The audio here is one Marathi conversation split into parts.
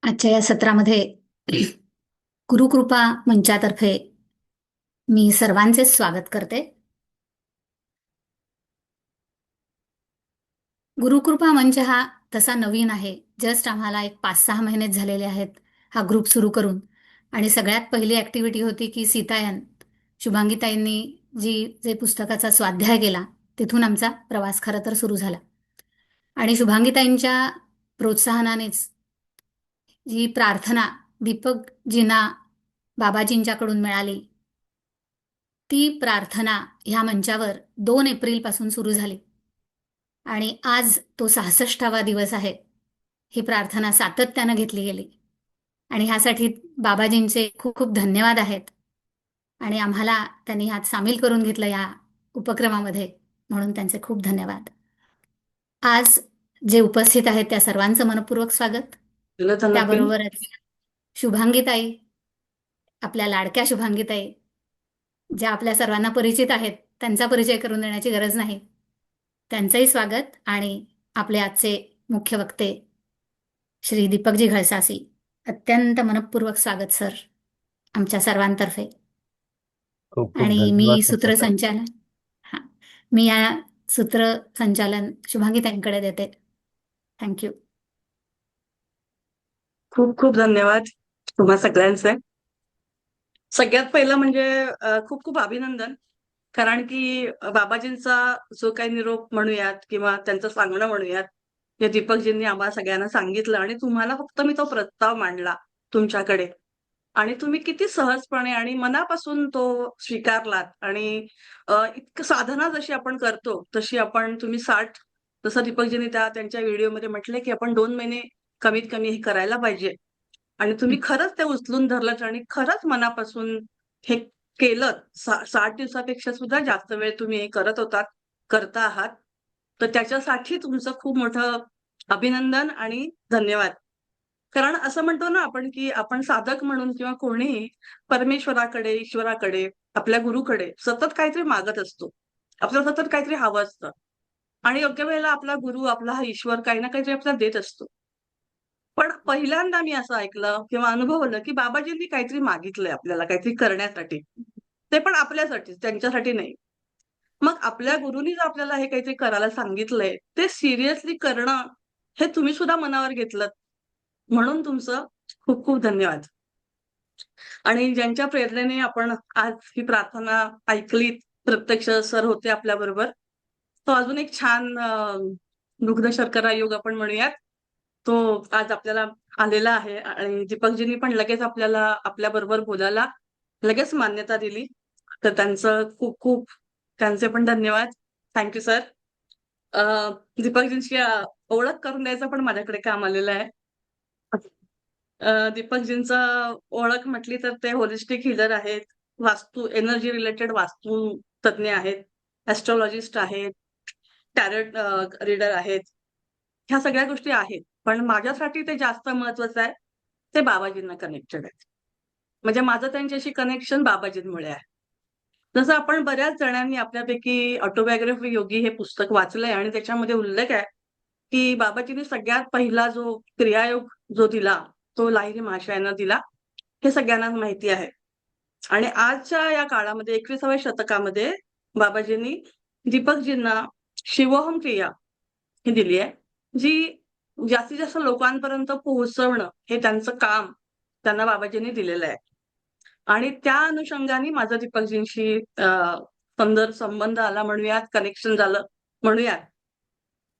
आजच्या या सत्रामध्ये गुरुकृपा मंचातर्फे मी सर्वांचे स्वागत करते. गुरुकृपा मंच हा तसा नवीन आहे. जस्ट आम्हाला एक 5-6 महिनेच झालेले आहेत हा ग्रुप सुरू करून. आणि सगळ्यात पहिली ॲक्टिव्हिटी होती की सीतायन शुभांगीताईंनी जे पुस्तकाचा स्वाध्याय केला तिथून आमचा प्रवास खरं तर सुरू झाला. आणि शुभांगीताईंच्या प्रोत्साहनानेच जी प्रार्थना दीपकजींना बाबाजींच्याकडून मिळाली, ती प्रार्थना ह्या मंचावर 2 एप्रिलपासून सुरू झाली आणि आज तो 66वा दिवस आहे. ही प्रार्थना सातत्यानं घेतली गेली आणि ह्यासाठी बाबाजींचे खूप खूप धन्यवाद आहेत. आणि आम्हाला त्यांनी ह्यात सामील करून घेतलं या उपक्रमामध्ये, म्हणून त्यांचे खूप धन्यवाद. आज जे उपस्थित आहेत त्या सर्वांचं मनपूर्वक स्वागत. त्याबरोबरच शुभांगीताई, आपल्या लाडक्या शुभांगीताई, ज्या आपल्या सर्वांना परिचित आहेत, त्यांचा परिचय करून देण्याची गरज नाही, त्यांचंही स्वागत. आणि आपले आजचे मुख्य वक्ते श्री दीपकजी घळसासी, अत्यंत मनपूर्वक स्वागत सर आमच्या सर्वांतर्फे. खूप खूप आणि धन्यवाद मी तुमचा. सूत्रसंचालन हां मी या सूत्रसंचालन शुभांगीताईंकडे देते. थँक्यू. खूप खूप धन्यवाद तुम्हा सगळ्यांचे. सगळ्यात पहिलं म्हणजे खूप खूप अभिनंदन. कारण की बाबाजींचा जो काही निरोप म्हणूयात किंवा त्यांचं सांगणं म्हणूयात, हे दीपकजींनी आम्हाला सगळ्यांना सांगितलं आणि तुम्हाला फक्त मी तो प्रस्ताव मांडला तुमच्याकडे. आणि तुम्ही किती सहजपणे आणि मनापासून तो स्वीकारलात आणि इतकं साधना जशी आपण करतो तशी तुम्ही 60, जसं दीपकजींनी त्यांच्या व्हिडिओमध्ये म्हटले की आपण 2 महिने कमीत कमी हे करायला पाहिजे. आणि तुम्ही खरंच ते उचलून धरलत आणि खरंच मनापासून हे केलं. 60 दिवसापेक्षा सुद्धा जास्त वेळ तुम्ही हे करता आहात. तर त्याच्यासाठी तुमचं खूप मोठं अभिनंदन आणि धन्यवाद. कारण असं म्हणतो ना आपण की आपण साधक म्हणून किंवा कोणीही परमेश्वराकडे, ईश्वराकडे, आपल्या गुरुकडे सतत काहीतरी मागत असतो. आपल्याला सतत काहीतरी हवं असतं आणि योग्य वेळेला आपला गुरु, आपला हा ईश्वर काही ना काहीतरी आपल्याला देत असतो. पण पहिल्यांदा मी असं ऐकलं किंवा अनुभवलं की बाबाजींनी काहीतरी मागितलंय आपल्याला काहीतरी करण्यासाठी. ते पण आपल्यासाठीच, त्यांच्यासाठी नाही. मग आपल्या गुरुनी जर आपल्याला हे काहीतरी करायला सांगितलंय, ते सिरियसली करणं हे तुम्ही सुद्धा मनावर घेतलंत. म्हणून तुमचं खूप खूप धन्यवाद. आणि ज्यांच्या प्रेरणेने आपण आज ही प्रार्थना ऐकलीत, प्रत्यक्ष सर होते आपल्याबरोबर. तो अजून एक छान दुग्ध शर्करा योग आपण म्हणूयात, तो आज आपल्याला आलेला आहे आणि दीपकजींनी पण लगेच आपल्याला आपल्याबरोबर बोलायला लगेच मान्यता दिली. तर त्यांचं खूप खूप त्यांचे पण धन्यवाद. Thank you sir. दीपकजींची ओळख करून द्यायचं पण माझ्याकडे काम आलेलं आहे. दीपकजींचं ओळख म्हटली तर ते होलिस्टिक हीलर आहेत, वास्तू एनर्जी रिलेटेड वास्तू तज्ञ आहेत, ऍस्ट्रॉलॉजिस्ट आहेत, टॅरोट रीडर आहेत. ह्या सगळ्या गोष्टी आहेत. पण माझ्यासाठी ते जास्त महत्वाचं आहे, ते बाबाजींना कनेक्टेड आहे. म्हणजे माझं त्यांच्याशी कनेक्शन बाबाजींमुळे आहे. जसं आपण बऱ्याच जणांनी आपल्यापैकी ऑटोबायोग्राफी योगी हे पुस्तक वाचलंय आणि त्याच्यामध्ये उल्लेख आहे की बाबाजींनी सगळ्यात पहिला जो क्रियायोग जो दिला, तो लाहिरी महाशयांना दिला. हे सगळ्यांनाच माहिती आहे. आणि आजच्या या काळामध्ये 21व्या शतकामध्ये बाबाजींनी दीपकजींना शिवोहम क्रिया ही दिली आहे, जी जास्तीत जास्त लोकांपर्यंत पोहोचवणं हे त्यांचं काम त्यांना बाबाजींनी दिलेलं आहे. आणि त्या अनुषंगाने माझा दीपकजींशी सुंदर संबंध आला म्हणूयात, कनेक्शन झालं म्हणूयात.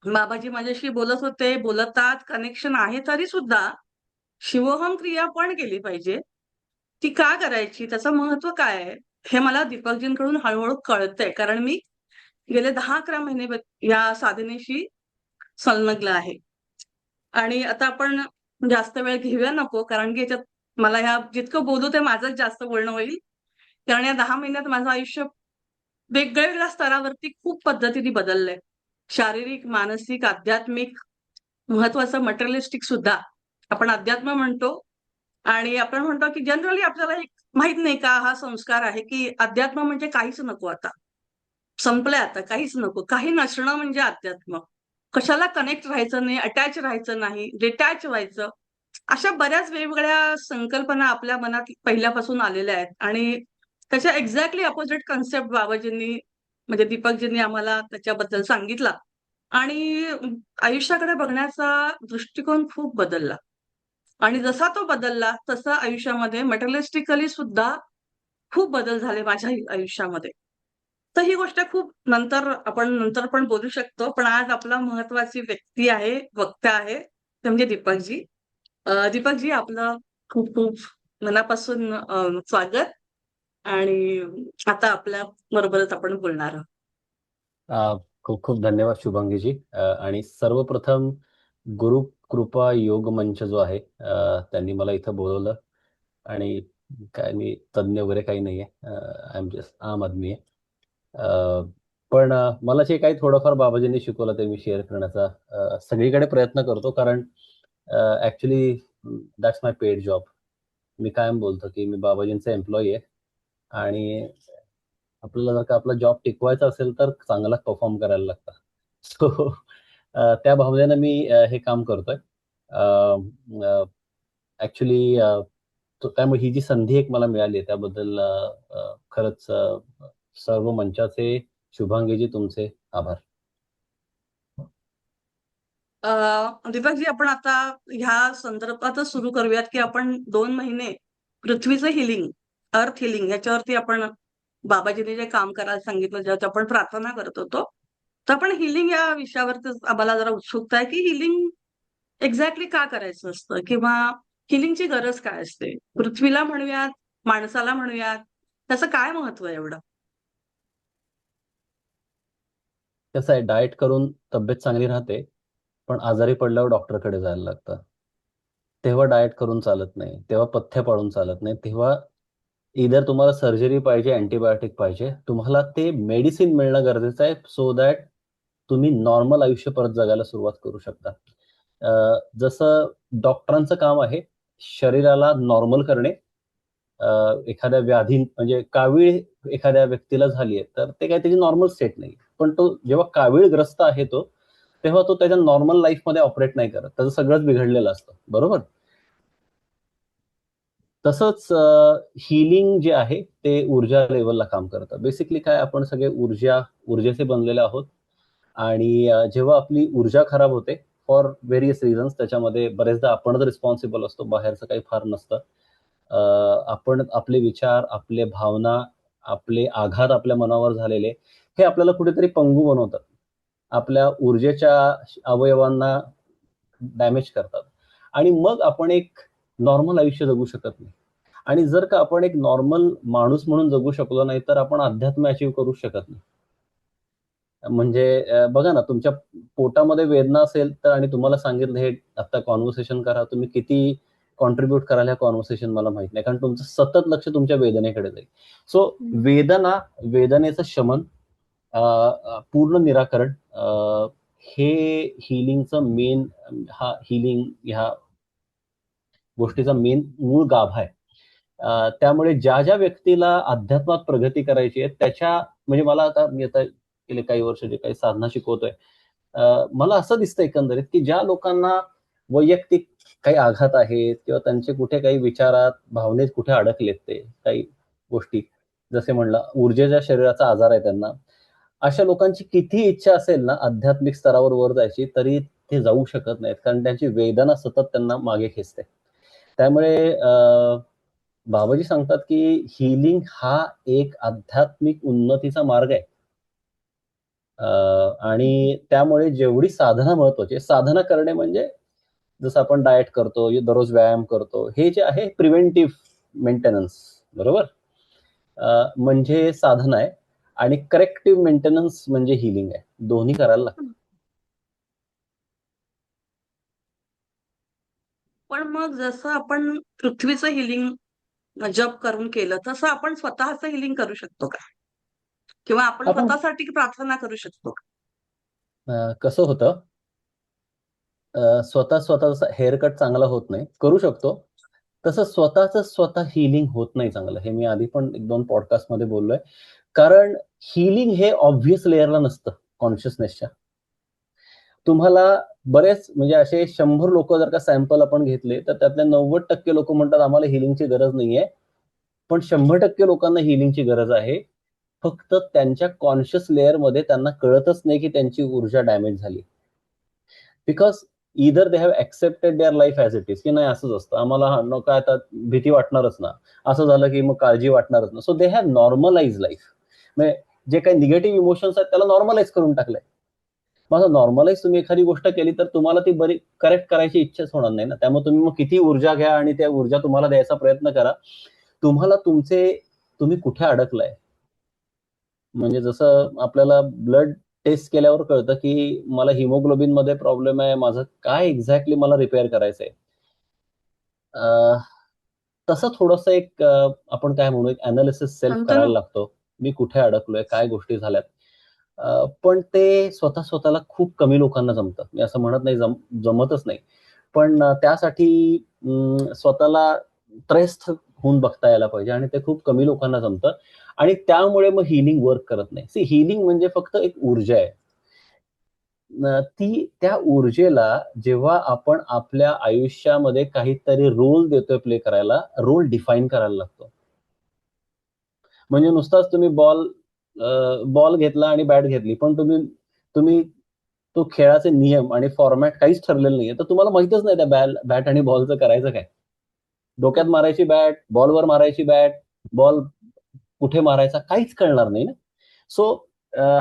बाबाजी माझ्याशी बोलत होते, बोलतात, कनेक्शन आहे तरी सुद्धा शिवोहम क्रिया पण केली पाहिजे. ती का करायची? त्याचं महत्व काय आहे? हे मला दीपकजींकडून हळू-हळू कळतंय. कारण मी गेले 10-11 महिने या साधनेशी संलग्न आहे. आणि आता आपण जास्त वेळ घेऊया नको, कारण की याच्यात मला ह्या जितकं बोलू ते माझंच जास्त बोलणं होईल. कारण या 10 महिन्यात माझं आयुष्य वेगवेगळ्या स्तरावरती खूप पद्धतीने बदललंय. शारीरिक, मानसिक, आध्यात्मिक, महत्वाचं मटेरियलिस्टिक सुद्धा. आपण अध्यात्म म्हणतो आणि आपण म्हणतो की जनरली आपल्याला एक माहित नाही का हा संस्कार आहे की अध्यात्म म्हणजे काहीच नको आता. संपलंय आता, काहीच नको. काही नसणं म्हणजे अध्यात्म. कशाला कनेक्ट राहायचं नाही, अटॅच राहायचं नाही, डिटॅच व्हायचं. अशा बऱ्याच वेगवेगळ्या संकल्पना आपल्या मनात पहिल्यापासून आलेल्या आहेत आणि त्याच्या एक्झॅक्टली अपोजिट कन्सेप्ट बाबाजींनी म्हणजे दीपकजींनी आम्हाला त्याच्याबद्दल सांगितला आणि आयुष्याकडे बघण्याचा दृष्टिकोन खूप बदलला. आणि जसा तो बदलला तसा आयुष्यामध्ये मटेरियलिस्टिकली सुद्धा खूप बदल झाले माझ्या आयुष्यामध्ये. तर ही गोष्ट खूप नंतर पण बोलू शकतो. पण आज आपला महत्वाची व्यक्ती आहे, वक्ता आहे, ते म्हणजे दीपकजी. दीपकजी आपलं खूप खूप मनापासून स्वागत आणि आता आपल्या बरोबरच आपण बोलणार आहोत. खूप खूप धन्यवाद शुभांगीजी. आणि सर्वप्रथम गुरु कृपा योग मंच जो आहे त्यांनी मला इथं बोलवलं. आणि काय मी तज्ञ वगैरे काही नाहीये, आय एम जस्ट आम आदमी आहे. पण मला जे काही थोडंफार बाबाजींनी शिकवलं ते मी शेअर करण्याचा सगळीकडे प्रयत्न करतो, कारण actually that's my paid job. मी कायम बोलतो की मी बाबाजींचा एम्प्लॉई आहे आणि आपल्याला जर का आपला जॉब टिकवायचा असेल तर चांगला परफॉर्म करायला लागतं. सो त्या भावनेनं मी हे काम करतोय. ऍक्च्युली त्यामुळे ही जी संधी एक मला मिळाली आहे त्याबद्दल खरंच सर्व मंचाचे, शुभांगीजी तुमचे आभार. दीपकजी आपण आता ह्या संदर्भातच सुरू करूयात की आपण 2 महिने पृथ्वीचं हिलिंग, अर्थ हिलिंग ह्याच्यावरती आपण बाबाजींनी जे काम करायला सांगितलं, ज्यात आपण प्रार्थना करत होतो, तर आपण हिलिंग या विषयावरती आम्हाला जरा उत्सुकता आहे की हिलिंग एक्झॅक्टली का करायचं असतं किंवा हिलिंगची गरज काय असते, पृथ्वीला म्हणूयात, माणसाला म्हणूयात, त्याचं काय महत्व आहे एवढं? कसं आहे, डाएट करून तब्येत चांगली राहते, पण आजारी पडल्यावर डॉक्टरकडे जायला लागतं. तेव्हा डाएट करून चालत नाही, तेव्हा पथ्य पाळून चालत नाही, तेव्हा इधर तुम्हाला सर्जरी पाहिजे, अँटीबायोटिक पाहिजे, तुम्हाला ते मेडिसिन मिळणं गरजेचं आहे सो दॅट तुम्ही नॉर्मल आयुष्य परत जगायला सुरुवात करू शकता. जसं डॉक्टरांचं काम आहे शरीराला नॉर्मल करणे. एखाद्या व्याधी म्हणजे कावीळ एखाद्या व्यक्तीला झाली आहे तर ते काही त्याची नॉर्मल स्टेट नाही, पण तो जेव्हा कावीळग्रस्त आहे तो, तेव्हा तो त्याच्या नॉर्मल लाईफमध्ये ऑपरेट नाही करत, त्याचं सगळंच बिघडलेलं असतं, बरोबर. तसंच हिलिंग जे आहे ते ऊर्जा लेवलला काम करतं. बेसिकली काय, आपण सगळे ऊर्जेचे बनलेले आहोत आणि जेव्हा आपली ऊर्जा खराब होते फॉर व्हेरियस रिझन्स, त्याच्यामध्ये बरेचदा आपणच रिस्पॉन्सिबल असतो, बाहेरचं काही फार नसतं. आपण आपले विचार, आपले भावना, आपले आघात आपल्या मनावर झालेले हे आपल्याला कुठेतरी पंगू बनवतात, आपल्या ऊर्जेच्या अवयवांना डॅमेज करतात आणि मग आपण एक नॉर्मल आयुष्य जगू शकत नाही. आणि जर का आपण एक नॉर्मल माणूस म्हणून जगू शकलो नाही तर आपण अध्यात्म अचीव करू शकत नाही. म्हणजे बघा ना, तुमच्या पोटामध्ये वेदना असेल तर, आणि तुम्हाला सांगितलं हे आता कॉन्व्हर्सेशन करा, तुम्ही किती कॉन्ट्रीब्युट कराल ह्या कॉन्व्हर्सेशन मला माहित नाही, कारण तुमचं सतत लक्ष तुमच्या वेदनेकडे जाईल. सो वेदनेचं शमन, पूर्ण निराकरण, हे हिलिंगचं मेन, हा हिलिंग ह्या गोष्टीचा मेन मूळ गाभा आहे. त्यामुळे ज्या ज्या व्यक्तीला अध्यात्मात प्रगती करायची आहे त्याच्या, म्हणजे मला आता, मी आता गेले काही वर्ष जे काही साधना शिकवतोय, मला असं दिसतं एकंदरीत की ज्या लोकांना वैयक्तिक काही आघात आहेत किंवा त्यांचे कुठे काही विचारात भावनेत कुठे अडकलेत, ते काही गोष्टी, जसे म्हणलं ऊर्जेच्या शरीराचा आजार आहे त्यांना, अशा लोकांची किती इच्छा असेल ना आध्यात्मिक स्तरावर वर जायची, तरी ते जाऊ शकत नाहीत, कारण त्यांची वेदना सतत त्यांना मागे खेचते. त्यामुळे बाबाजी सांगतात की हिलिंग हा एक आध्यात्मिक उन्नतीचा मार्ग आहे. आणि त्यामुळे जेवढी साधना महत्वाची आहे, साधना करणे म्हणजे जसं आपण डाएट करतो, दररोज व्यायाम करतो, हे जे आहे प्रिव्हेंटिव्ह मेंटेनन्स, बरोबर, म्हणजे साधना आहे. आणि करेक्टिव्ह मेंटेनन्स म्हणजे हिलिंग आहे. दोन्ही करायला लागतं. पण मग जसं आपण पृथ्वीचं हिलिंग जप करून केलं तसं आपण स्वतःचं हिलिंग करू शकतो का? किंवा आपण आपण स्वतःसाठी प्रार्थना करू शकतो का? कसं होतं, स्वतःचा हेअरकट चांगला होत नाही, करू शकतो. तसं स्वतः हिलिंग होत नाही चांगलं, हे मी आधी पण 1-2 पॉडकास्टमध्ये बोललोय. कारण हिलिंग हे ऑब्व्हियस लेअरला नसतं कॉन्शियसनेसच्या. तुम्हाला बरेच म्हणजे असे 100 लोक जर का सॅम्पल आपण घेतले तर त्यातले 90% लोक म्हणतात आम्हाला हिलिंगची गरज नाहीये, पण 100% लोकांना हिलिंगची गरज आहे. फक्त त्यांच्या कॉन्शियस लेअरमध्ये त्यांना कळतच नाही की त्यांची ऊर्जा डॅमेज झाली. Because either they have accepted their life as it is, की नाही असंच असतं आम्हाला, काय आता भीती वाटणारच ना, असं झालं की मग काळजी वाटणारच ना. So they have normalize life. म्हणजे जे काही निगेटिव्ह इमोशन्स आहेत त्याला नॉर्मलाइज करून टाकलंय. मग नॉर्मलाइज तुम्ही एखादी गोष्ट केली तर तुम्हाला ती बरी करेक्ट करायची इच्छाच होणार नाही ना. त्यामुळे तुम्ही मग किती ऊर्जा घ्या आणि त्या ऊर्जा तुम्हाला द्यायचा प्रयत्न करा, तुम्हाला तुम्ही कुठे अडकलाय. म्हणजे जसं आपल्याला ब्लड टेस्ट केल्यावर कळतं की मला हिमोग्लोबिन मध्ये प्रॉब्लेम आहे, माझं काय एक्झॅक्टली मला रिपेअर करायचंय. तसं थोडंसं एक आपण काय म्हणू, एक अनालिसिस सेल्फ म्हणतो ना, करायला लागतो. मी कुठे अडकलोय, काय गोष्टी झाल्यात. पण ते स्वतःला खूप कमी लोकांना जमतं. मी असं म्हणत नाही जमतच नाही. पण त्यासाठी स्वतःला त्रयस्थ होऊन बघता यायला पाहिजे आणि ते खूप कमी लोकांना जमतं आणि त्यामुळे मग हिलिंग वर्क करत नाही. सी, हिलिंग म्हणजे फक्त एक ऊर्जा आहे. त्या ऊर्जेला जेव्हा आपण आपल्या आयुष्यामध्ये काहीतरी रोल देतोय प्ले करायला, रोल डिफाईन करायला लागतो. म्हणजे नुसताच तुम्ही बॉल घेतला आणि बॅट घेतली, पण तुम्ही तो खेळाचे नियम आणि फॉर्मॅट काहीच ठरलेलं नाहीये, तर तुम्हाला माहितच नाही त्या बॅट आणि बॉलचं करायचं काय. डोक्यात मारायची बॅट, बॉलवर मारायची बॅट, बॉल कुठे मारायचा काहीच कळणार नाही ना. सो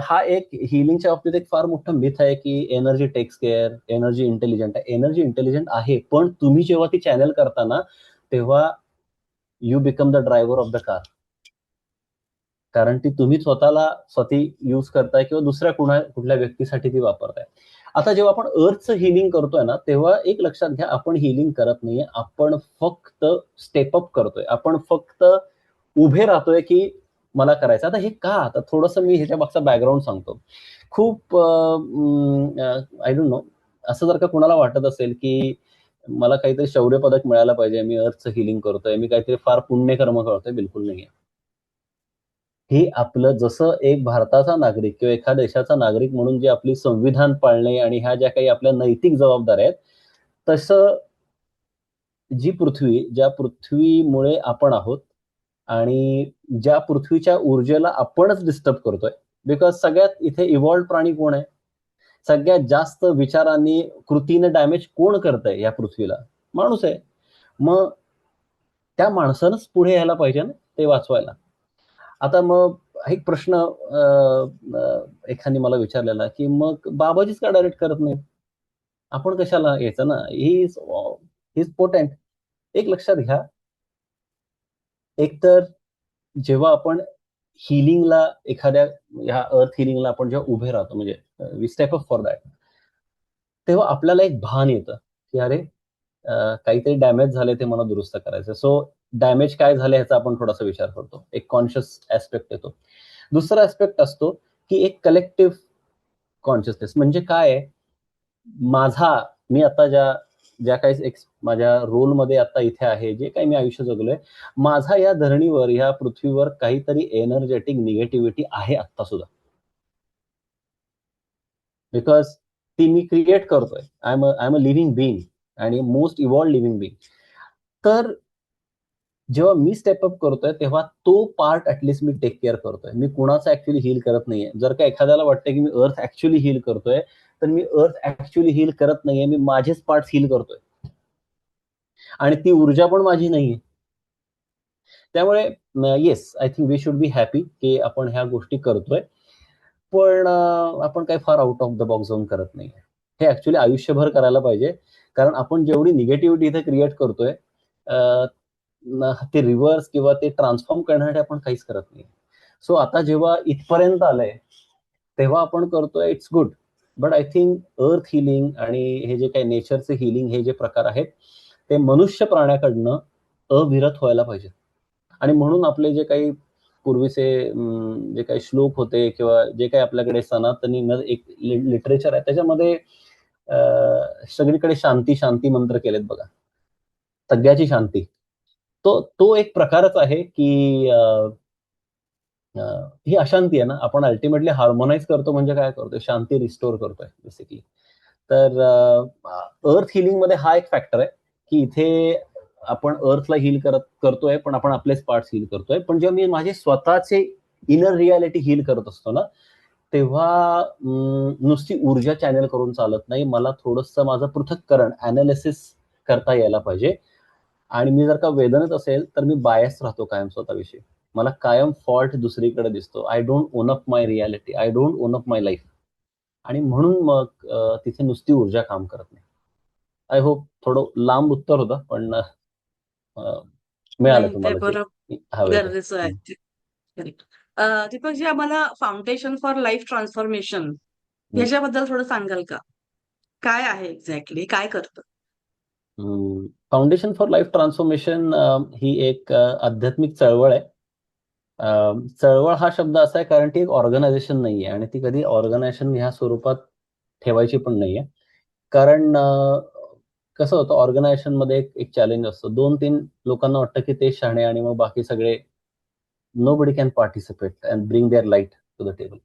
हा एक हिलिंगच्या बाबतीत एक फार मोठं मिथ आहे की energy takes care, energy intelligent आहे. एनर्जी इंटेलिजंट आहे, पण तुम्ही जेव्हा ती चॅनल करता तेव्हा you become the driver of the car. कारण ती तुम्ही स्वतः यूज करताय किंवा दुसऱ्या कुठल्या व्यक्तीसाठी ती वापरताय. आता जेव्हा आपण अर्थचं हिलिंग करतोय ना, तेव्हा एक लक्षात घ्या, आपण हिलिंग करत नाहीये, आपण फक्त स्टेप अप करतोय. आपण फक्त उभे राहतोय की मला करायचं. आता हे का? आता थोडंसं मी ह्याच्या मागचा बॅकग्राऊंड सांगतो. खूप आय डोंट नो, असं जर का कुणाला वाटत असेल की मला काहीतरी शौर्य पदक मिळायला पाहिजे, मी अर्थचं हिलिंग करतोय, मी काहीतरी फार पुण्यकर्म करतोय, बिलकुल नाहीये. हे आपलं जसं एक भारताचा नागरिक किंवा एखाद्या देशाचा नागरिक म्हणून जे आपली संविधान पाळणे आणि ह्या ज्या काही आपल्या नैतिक जबाबदाऱ्या आहेत, तसं ज्या पृथ्वीमुळे आपण आहोत आणि ज्या पृथ्वीच्या ऊर्जेला आपणच डिस्टर्ब करतोय, बिकॉज सगळ्यात इथे इव्हॉल्व्ड प्राणी कोण आहे? सगळ्यात जास्त विचारांनी, कृतीने डॅमेज कोण करतंय या पृथ्वीला? माणूस आहे. मग त्या माणसानंच पुढे यायला पाहिजे ना ते वाचवायला. आता मग एक प्रश्न एखादी मला विचारलेला की मग बाबाजीच का डायरेक्ट करत नाही? आपण कशाला यायचं ना, ही इज पोटेंट. एक लक्षात घ्या, एकतर जेव्हा आपण हिलिंगला एखाद्या ह्या अर्थ हिलिंगला आपण जेव्हा उभे राहतो, म्हणजे we step up for that, तेव्हा आपल्याला एक भान येतं की अरे काहीतरी डॅमेज झाले, ते मला दुरुस्त करायचं. सो डॅमेज काय झाले ह्याचा आपण थोडासा विचार करतो, एक कॉन्शियस ऍस्पेक्ट येतो. दुसरा ऍस्पेक्ट असतो की एक कलेक्टिव्ह कॉन्शियसनेस. म्हणजे काय आहे, मी आता ज्या ज्या काही माझ्या रोलमध्ये आता इथे आहे, जे काही मी आयुष्य जगलोय, माझा या धरणीवर, या पृथ्वीवर काहीतरी एनर्जेटिक निगेटिव्हिटी आहे आत्ता सुद्धा. बिकॉज ती मी क्रिएट करतोय. I am a living being आणि मोस्ट इव्हॉल्ड लिव्हिंग बिईंग. तर जेव्हा मी स्टेपअप करतोय तेव्हा तो पार्ट ऍटलिस्ट मी टेक केअर करतोय. मी कुणाचं ऍक्च्युअली हील करत नाहीये. जर का एखाद्याला वाटतंय की मी अर्थ ऍक्च्युअली हील करतोय, तर मी अर्थ ऍक्च्युअली हील करत नाहीये, मी माझेच पार्ट हील करतोय आणि ती ऊर्जा पण माझी नाहीये. त्यामुळे yes, I think we should be happy की आपण ह्या गोष्टी करतोय, पण आपण काही far out of the box जाऊन करत नाहीये. हे ऍक्च्युअली आयुष्यभर करायला पाहिजे, कारण आपण जेवढी निगेटिव्हिटी इथे क्रिएट करतोय, ते रिव्हर्स किंवा ते ट्रान्सफॉर्म करण्यासाठी आपण काहीच करत नाही. सो आता जेव्हा इथपर्यंत आलंय तेव्हा आपण करतोय, it's good. But I think अर्थ हिलिंग आणि हे जे काही नेचरचे हिलिंग, हे जे प्रकार आहेत, ते मनुष्य प्राण्याकडनं अविरत व्हायला पाहिजे. आणि म्हणून आपले जे काही पूर्वीचे जे काही श्लोक होते किंवा जे काही आपल्याकडे सनातनी एक लिटरेचर आहे, त्याच्यामध्ये सगळीकडे शांती शांती मंत्र केलेत बघा, सगळ्याची शांती. तो एक प्रकारच आहे की ही अशांती आहे ना, आपण अल्टिमेटली हार्मोनाइज करतो, म्हणजे काय करतोय, शांती रिस्टोर करतोय बेसिकली. तर अर्थ हिलिंग मध्ये हा एक फॅक्टर आहे की इथे आपण अर्थला हील करतोय, पण आपण आपलेच पार्ट्स हील करतोय. पण जेव्हा मी माझे स्वतःचे इनर रियालिटी हील करत असतो ना, तेव्हा नुसती ऊर्जा चॅनल करून चालत नाही. मला थोडंसं माझं पृथक्करण, अनालिसिस करता यायला पाहिजे. आणि मी जर का वेदनेत असेल तर मी बायस राहतो कायम स्वतःविषयी. मला कायम फॉल्ट दुसरीकडे दिसतो. I don't on up my reality, I don't on up my life. आणि म्हणून मग तिथे नुसती ऊर्जा काम करत नाही. आय होप थोडं लांब उत्तर होतं, पण मिळालं नाही, ते तुम्हाला जे बरोबर हवंय ते. गरजेचं आहे. करेक्ट. दीपकजी, आम्हाला फाउंडेशन फॉर लाईफ ट्रान्सफॉर्मेशन ह्याच्याबद्दल थोडं सांगाल का? काय आहे एक्झॅक्टली? काय करतं? फाउंडेशन फॉर लाईफ ट्रान्सफॉर्मेशन ही एक आध्यात्मिक चळवळ आहे. चळवळ हा शब्द असा आहे कारण ती एक ऑर्गनायझेशन नाहीये आणि ती कधी ऑर्गनायझेशन ह्या स्वरूपात ठेवायची पण नाहीये. कारण कसं होतं, ऑर्गनायझेशन मध्ये एक चॅलेंज असतं. 2-3 लोकांना वाटतं की ते शहाणे आणि मग बाकी सगळे nobody can participate and bring their light to the table.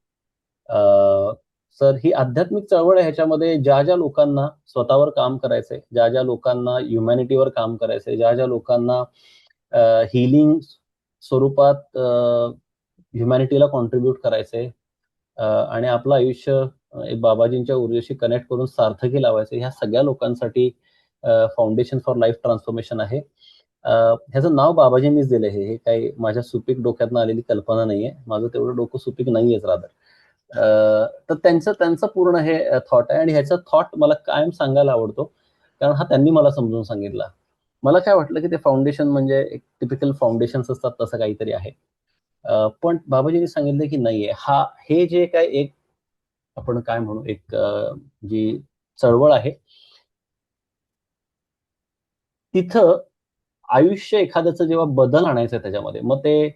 Sir ही आध्यात्मिक चळवळ आहे. ह्याच्यामध्ये ज्या ज्या लोकांना स्वतःवर काम करायचंय, ज्या ज्या लोकांना ह्युमॅनिटीवर काम करायचंय, ज्या ज्या लोकांना हिलिंग स्वरूपात ह्युमॅनिटीला कॉन्ट्रीब्युट करायचंय आणि आपलं आयुष्य एक बाबाजींच्या ऊर्जेशी कनेक्ट करून सार्थकी लावायचं, ह्या सगळ्या लोकांसाठी फाउंडेशन फॉर लाईफ ट्रान्सफॉर्मेशन आहे. ह्याचं नाव बाबाजींनीच दिलं आहे. हे काही माझ्या सुपीक डोक्यातनं आलेली कल्पना नाहीये. माझं तेवढं डोकं सुपीक नाहीयेच रादर. तर त्यांचं पूर्ण हे थॉट आहे आणि ह्याचा थॉट मला कायम सांगायला आवडतो, कारण हा त्यांनी मला समजून सांगितला. मला काय वाटलं की ते फाउंडेशन म्हणजे एक टिपिकल फाउंडेशन्स असतात तसं काहीतरी आहे. पण बाबाजींनी सांगितलं की नाहीये, हे जे काय एक आपण काय म्हणू, एक जी चळवळ आहे, तिथं आयुष्य एखाद्याचं जेव्हा बदल आणायचं त्याच्यामध्ये, मग ते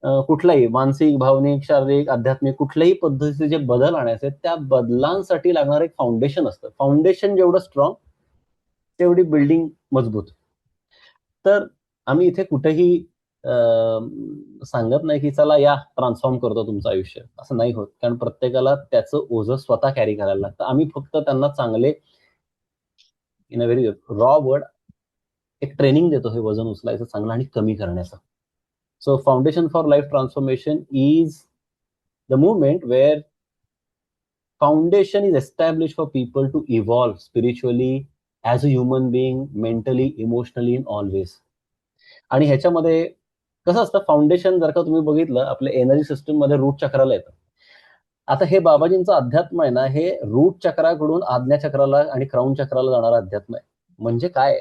कुठलाही मानसिक, भावनिक, शारीरिक, आध्यात्मिक कुठल्याही पद्धतीचे जे बदल आणायचे, त्या बदलांसाठी लागणारं एक फाउंडेशन असतं. फाउंडेशन जेवढं स्ट्रॉंग, तेवढी बिल्डिंग मजबूत. तर आम्ही इथे कुठेही सांगत नाही की चला या ट्रान्सफॉर्म करतो तुमचं आयुष्य, असं नाही होत. कारण प्रत्येकाला त्याचं ओझं स्वतः कॅरी करायला लागतं. आम्ही फक्त त्यांना चांगले, in a very raw word, एक ट्रेनिंग देतो हे वजन उचलायचं चांगलं आणि कमी करण्याचं. So foundation for life transformation is the movement where foundation is established for people to evolve spiritually as a human being, mentally, emotionally, in all ways. आणि ह्याच्यामध्ये कसं असतं, फाउंडेशन जर का तुम्ही बघितलं आपल्या एनर्जी सिस्टम मध्ये रूट चक्राला येतं. आता हे बाबाजींचं अध्यात्म आहे ना, हे रूट चक्राकडून आज्ञा चक्राला आणि क्राऊन चक्राला जाणारं अध्यात्म आहे. म्हणजे काय,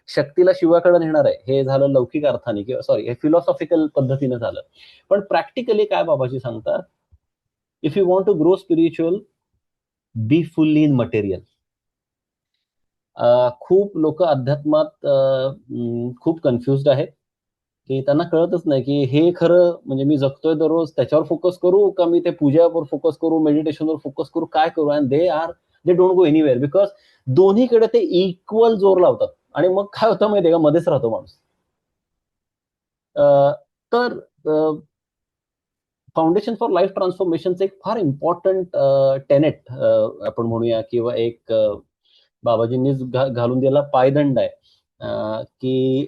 शक्तीला शिवाकडे नेणार आहे. हे झालं लौकिक अर्थाने, किंवा सॉरी, हे फिलॉसॉफिकल पद्धतीने झालं. पण प्रॅक्टिकली काय बाबाजी सांगतात, if you want to grow spiritual, be fully in material. खूप लोक अध्यात्मात खूप कन्फ्युज्ड आहेत, की त्यांना कळतच नाही की हे खरं म्हणजे मी जगतोय दररोज त्याच्यावर फोकस करू का मी ते पूजावर फोकस करू, मेडिटेशनवर फोकस करू, काय करू. And they don't go anywhere because दोन्हीकडे ते इक्वल जोर लावतात आणि मग काय होतं माहितीये का, मध्येच राहतो माणूस. तर फाउंडेशन फॉर लाईफ ट्रान्सफॉर्मेशनचं एक फार इम्पॉर्टंट टेनेट आपण म्हणूया, किंवा एक बाबाजींनीच घालून दिलेला पायदंड आहे, की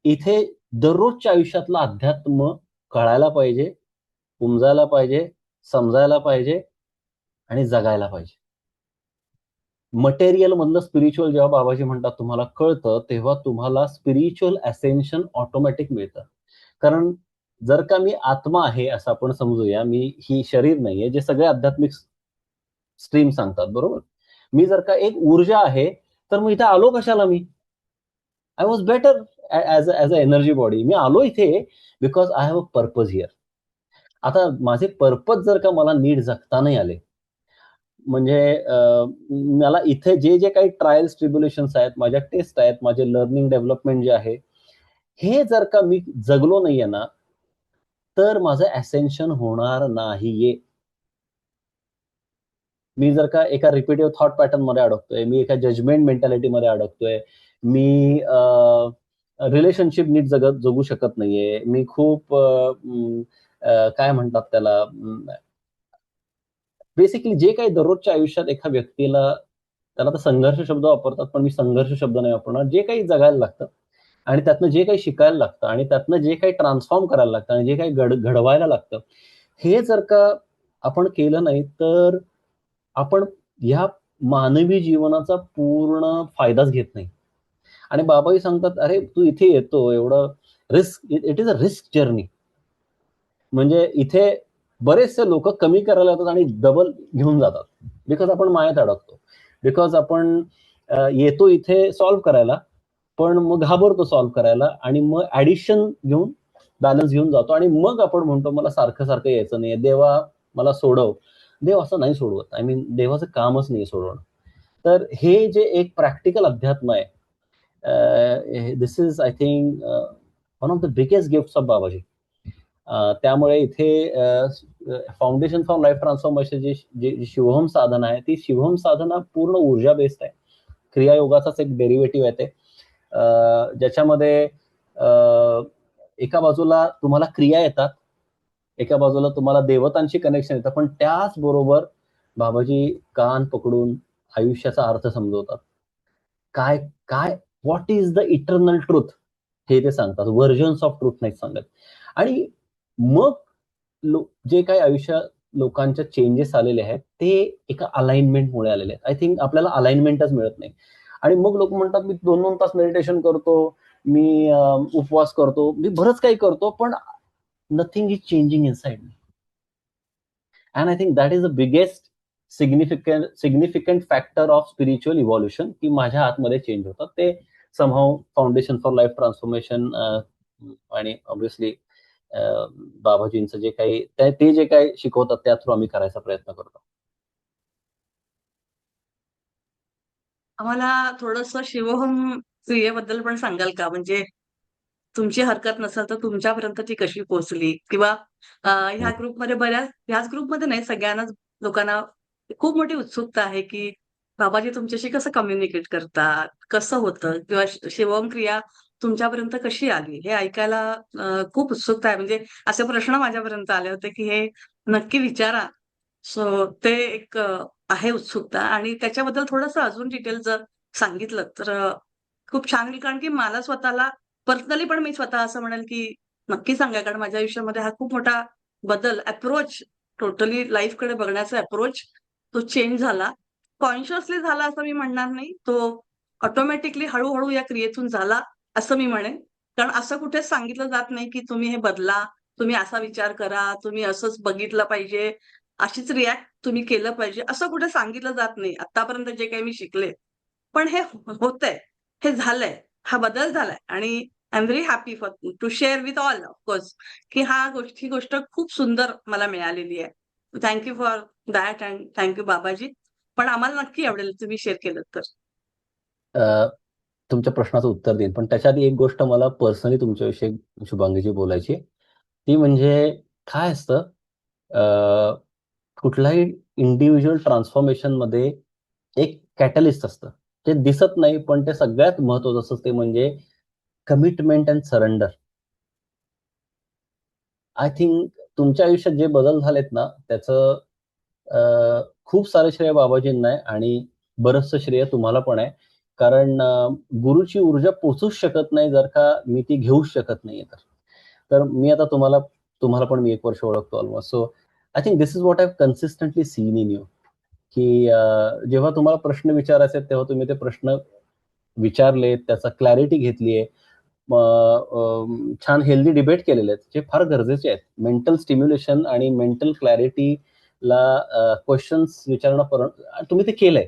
इथे दररोजच्या आयुष्यातलं अध्यात्म कळायला पाहिजे, उमजायला पाहिजे, समजायला पाहिजे आणि जगायला पाहिजे. मटेरियल मधलं स्पिरिच्युअल जेव्हा बाबाजी म्हणतात तुम्हाला कळतं, तेव्हा तुम्हाला स्पिरिच्युअल असेन्शन ऑटोमॅटिक मिळतं. कारण जर का मी आत्मा आहे असं आपण समजूया, मी ही शरीर नाहीये, जे सगळे आध्यात्मिक स्ट्रीम सांगतात, बरोबर. मी जर का एक ऊर्जा आहे, तर मग इथे आलो कशाला मी? I was better as a energy body. मी आलो इथे because I have a purpose here. आता माझे पर्पज जर का मला नीट जगता नाही आले, म्हणजे मला इथे जे जे काही ट्रायल्स ट्रिब्युलेशन्स आहेत, माझ्या टेस्ट आहेत, माझे लर्निंग डेव्हलपमेंट जे आहे, हे जर का मी जगलो नाहीये ना, तर माझं असेन्शन होणार नाहीये. मी जर का एका रिपिटेटिव्ह थॉट पॅटर्न मध्ये अडकतोय, मी एका जजमेंट मेंटॅलिटीमध्ये अडकतोय, मी रिलेशनशिप नीट जगू शकत नाहीये, मी खूप काय म्हणतात त्याला, बेसिकली जे काही दररोजच्या आयुष्यात एका व्यक्तीला, त्याला तर संघर्ष शब्द वापरतात पण मी संघर्ष शब्द नाही वापरणार, जे काही जगायला लागतं आणि त्यातनं जे काही शिकायला लागतं आणि त्यातनं जे काही ट्रान्सफॉर्म करायला लागतं आणि जे काही घडवायला लागतं, हे जर का आपण केलं नाही तर आपण ह्या मानवी जीवनाचा पूर्ण फायदाच घेत नाही. आणि बाबाही सांगतात, "अरे तू इथे येतो एवढं risk, it is a risk journey." म्हणजे इथे बरेचसे लोक कमी करायला येतात आणि डबल घेऊन जातात. बिकॉज आपण मायात अडकतो. बिकॉज आपण येतो इथे सॉल्व्ह करायला, पण मग घाबरतो सॉल्व्ह करायला आणि मग ऍडिशन घेऊन बॅलन्स घेऊन जातो आणि मग आपण म्हणतो मला सारखं सारखं यायचं नाही, देवा मला सोडव. देव असं नाही सोडवत. आय मीन देवाचं कामच नाही सोडवणं. तर हे जे एक प्रॅक्टिकल अध्यात्म आहे, this is I think one of the biggest gifts of Babaji. त्यामुळे इथे फाउंडेशन फॉर लाईफ ट्रान्सफॉर्मेशन जी शिवहम साधना आहे, ती शिवहम साधना पूर्ण ऊर्जा बेस्ड आहे. क्रियायोगाचाच एक डेरिव्हेटिव्ह आहे ते, ज्याच्यामध्ये एका बाजूला तुम्हाला क्रिया येतात, एका बाजूला तुम्हाला देवतांशी कनेक्शन येतं, पण त्याच बरोबर बाबाजी कान पकडून आयुष्याचा अर्थ समजवतात. काय काय what is the eternal truth हे ते सांगतात. व्हर्जन्स ऑफ ट्रुथ नाही सांगत. आणि मग जे काही आयुष्यात लोकांच्या चेंजेस आलेले आहेत ते एका अलाइनमेंटमुळे आलेले आहेत. आय थिंक आपल्याला अलाइनमेंटच मिळत नाही आणि मग लोक म्हणतात मी 2-2 तास मेडिटेशन करतो, मी उपवास करतो, मी बरंच काही करतो, पण nothing is changing inside me. And I think that is the biggest significant factor of spiritual evolution, की माझ्या आतमध्ये चेंज होतात. ते somehow foundation for life transformation आणि ऑब्व्हियसली बाबाजींचं जे काही ते जे काही शिकवतात त्या थ्रू आम्ही करायचा प्रयत्न करतो. आम्हाला थोडंसं शिवोहम क्रियेबद्दल पण सांगाल का? म्हणजे तुमची हरकत नसेल तर तुमच्यापर्यंत ती कशी पोहोचली? किंवा ह्या ग्रुपमध्ये ह्याच ग्रुपमध्ये नाही, सगळ्यांनाच लोकांना खूप मोठी उत्सुकता आहे, की बाबाजी तुमच्याशी कसं कम्युनिकेट करतात? कसं होतं? किंवा शिवम क्रिया तुमच्यापर्यंत कशी आली? हे ऐकायला खूप उत्सुकता आहे. म्हणजे असे प्रश्न माझ्यापर्यंत आले होते, की हे नक्की विचारा. सो ते एक आहे उत्सुकता आणि त्याच्याबद्दल थोडंसं अजून डिटेल जर सांगितलं तर खूप छान होईल. कारण की मला स्वतःला पर्सनली पण मी स्वतः असं म्हणेल, की नक्की सांगा. कारण माझ्या आयुष्यामध्ये हा खूप मोठा बदल, अप्रोच, टोटली लाईफकडे बघण्याचा अप्रोच तो चेंज झाला. कॉन्शियसली झाला असं मी म्हणणार नाही. तो ऑटोमॅटिकली हळू या क्रियेतून झाला असं मी म्हणेन. कारण असं कुठेच सांगितलं जात नाही, की तुम्ही हे बदला, तुम्ही असा विचार करा, तुम्ही असंच बघितलं पाहिजे, अशीच रिॲक्ट तुम्ही केलं पाहिजे, असं कुठे सांगितलं जात नाही. आत्तापर्यंत जे काही मी शिकले. पण हे होतंय, हे झालंय, हा बदल झालाय आणि I am very happy for to share with all of course, की ही गोष्ट खूप सुंदर मला मिळालेली आहे. Thank you for that and thank you Babaji. पण आम्हाला नक्की आवडेल तुम्ही शेअर केलं तर. तुमच्या प्रश्नाचं उत्तर देईन, पण त्याच्या आधी एक गोष्ट मला पर्सनली तुमच्याविषयी शुभांगीजी बोलायची, ती म्हणजे काय असतं, कुठल्याही इंडिव्हिज्युअल ट्रान्सफॉर्मेशन मध्ये एक कॅटलिस्ट असतं. ते दिसत नाही पण ते सगळ्यात महत्वाचं असतं, ते म्हणजे commitment and surrender. I think तुमच्या आयुष्यात जे बदल झालेत ना, त्याचं खूप सारं श्रेय बाबाजींना आहे आणि बरंचसं श्रेय तुम्हाला पण आहे. कारण गुरुची ऊर्जा पोचूच शकत नाही जर का मी ती घेऊच शकत नाहीये तर. तर मी आता तुम्हाला तुम्हाला पण मी 1 वर्ष ओळखतो almost. So I think this is what I have consistently seen in you, की जेव्हा तुम्हाला प्रश्न विचारायचे आहेत, तेव्हा तुम्ही ते प्रश्न विचारलेत, त्याचा क्लॅरिटी घेतलीये. छान हेल्दी डिबेट केलेले आहेत, जे फार गरजेचे आहेत. मेंटल स्टिम्युलेशन आणि मेंटल क्लॅरिटीला क्वेश्चन्स विचारणं तुम्ही ते केलंय.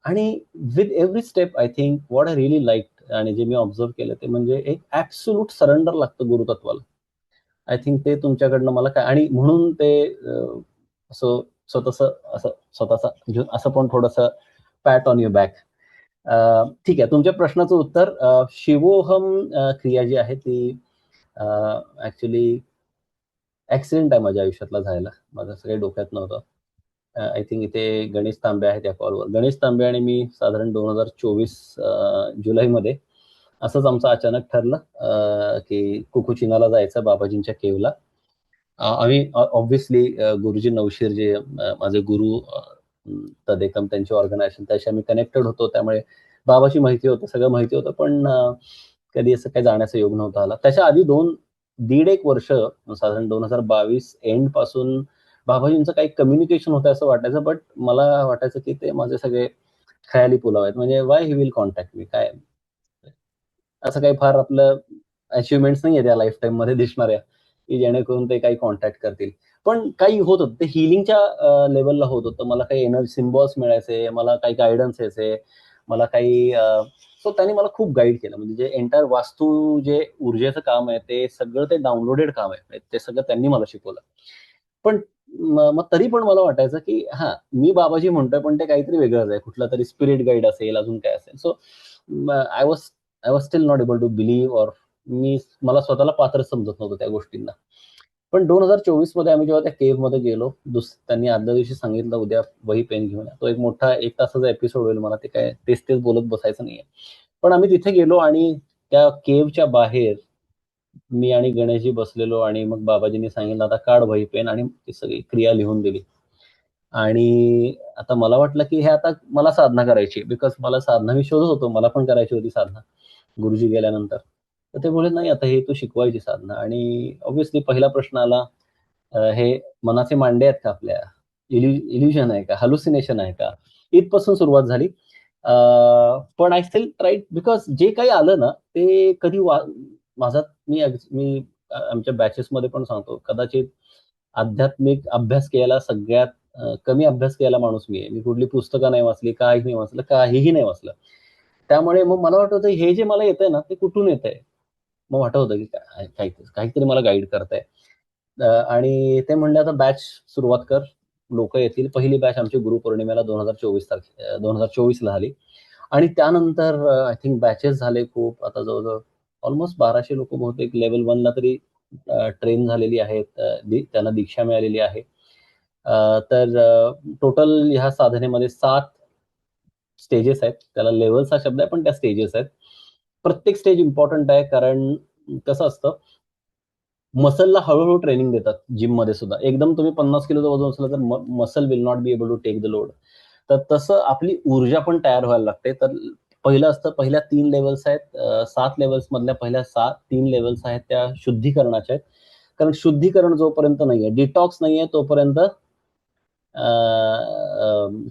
आणि with every step I think what I really like आणि जे मी ऑब्झर्व्ह केलं ते म्हणजे एक ऍब्सोल्यूट सरेंडर लागतं गुरुतत्वाला. आय थिंक ते तुमच्याकडनं मला काय, आणि म्हणून ते असं स्वतःचा असं पण थोडंसं पॅट ऑन युअर बॅक. ठीक आहे. तुमच्या प्रश्नाचं उत्तर, शिवोहम क्रिया जी आहे ती ऍक्च्युली ऍक्सिडेंट आहे माझ्या आयुष्यातला झालेला. माझं सगळं डोक्यात नव्हतं. आय थिंक इथे गणेश तांबे आहेत या कॉलवर. गणेश तांबे आणि मी साधारण 2024 जुलैमध्ये असंच आमचं अचानक ठरलं, की कुकुचिनाला जायचं बाबाजींच्या केवला. आम्ही ऑब्व्हियसली गुरुजी नवशीर जे माझे गुरु तदेकम त्यांची ऑर्गनायझेशन त्याशी आम्ही कनेक्टेड होतो, त्यामुळे बाबाची माहिती होतं, सगळं माहिती होतं, पण कधी असं काही जाण्याचा योग नव्हता आला. त्याच्या आधी दीड एक वर्ष साधारण 2022 एंड पासून बाबाजींचं काही कम्युनिकेशन होतं असं वाटायचं, बट मला वाटायचं की ते माझे सगळे खयाली पुलाव आहेत. म्हणजे वाय ही विल कॉन्टॅक्ट मी, काय असं काही फार आपलं अचिव्हमेंट्स नाहीये त्या लाईफ टाईम मध्ये दिसणाऱ्या की जेणेकरून ते काही कॉन्टॅक्ट करतील. पण काही होत होतं ते हिलिंगच्या लेवलला होत होतं. मला काही एनर्जी सिम्बॉल्स मिळायचे, मला काही गायडन्स यायचे, मला काही सो त्यांनी मला खूप गाईड केलं. म्हणजे जे एंटायर वास्तू जे ऊर्जेचं काम आहे ते सगळं ते डाउनलोडेड काम आहे. ते सगळं त्यांनी मला शिकवलं. पण मग तरी पण मला वाटायचं की हा मी बाबाजी म्हणतोय पण ते काहीतरी वेगळंच आहे. कुठला तरी स्पिरिट गाईड असेल, अजून काय असेल. So I was still not able to believe or मला स्वतःला पात्र समजत नव्हतं त्या गोष्टींना. पण 2024 मध्ये आम्ही जेव्हा त्या केव्ह मध्ये गेलो, त्यांनी आदल्या दिवशी सांगितलं उद्या वही पेन घेऊन या. तो एक मोठा 1 तासाचा एपिसोड होईल, मला ते काय तेच बोलत बसायचं नाहीये. पण आम्ही तिथे गेलो आणि त्या केव्हच्या बाहेर मी आणि गणेशजी बसलेलो आणि मग बाबाजींनी सांगितलं आता काढ वही पेन आणि ती सगळी क्रिया लिहून दिली. आणि आता मला वाटलं की हे आता मला साधना करायची, बिकॉज मला साधना मी शोधत होतो, मला पण करायची होती साधना गुरुजी गेल्यानंतर. तर ते बोलले नाही आता हे तू शिकवायची साधना. आणि ऑब्व्हियसली पहिला प्रश्न आला, हे मनाचे मांडे आहेत का आपल्या, इल्युजन आहे का, हॅल्युसिनेशन आहे का, इथपासून सुरुवात झाली. पण आय स्टील ट्राईड, बिकॉज जे काही आलं ना ते कधी माझा मी आमच्या बॅचेसमध्ये पण सांगतो, कदाचित आध्यात्मिक अभ्यास केलेला सगळ्यात कमी अभ्यास केलेला माणूस मी आहे. मी कुठली पुस्तकं नाही वाचली, काही नाही वाचलं, काहीही नाही वाचलं. त्यामुळे मग मला वाटत होतं हे जे मला येतंय ना ते कुठून येतंय. मग वाटत होतं की काहीतरी मला गाईड करताय. आणि ते म्हणले आता बॅच सुरुवात कर, लोक येतील. पहिली बॅच आमची गुरुपौर्णिमेला 2024ला झाली. आणि त्यानंतर आय थिंक बॅचेस झाले खूप. आता जवळजवळ ऑलमोस्ट 1200 लोक बहुतेक लेवल 1 ला तरी ट्रेन झालेली आहेत, त्यांना दीक्षा मिळालेली आहे. तर टोटल ह्या साधनेमध्ये 7 स्टेजेस आहेत. त्याला लेवल्स हा शब्द आहे, पण त्या स्टेजेस आहेत. प्रत्येक स्टेज इम्पॉर्टंट आहे, कारण कसं असतं, मसलला हळूहळू ट्रेनिंग देतात जिममध्ये सुद्धा. एकदम तुम्ही 50 किलोचं वजन उचललं तर muscle will not be able to take the load. तर तसं आपली ऊर्जा पण तयार व्हायला लागते. तर पहिलं असतं, पहिल्या 3 लेवल्स आहेत. 7 लेवल्स मधल्या पहिल्या 3 लेवल्स आहेत त्या शुद्धीकरणाच्या आहेत. कारण शुद्धीकरण जोपर्यंत नाहीये, डिटॉक्स नाहीये, तोपर्यंत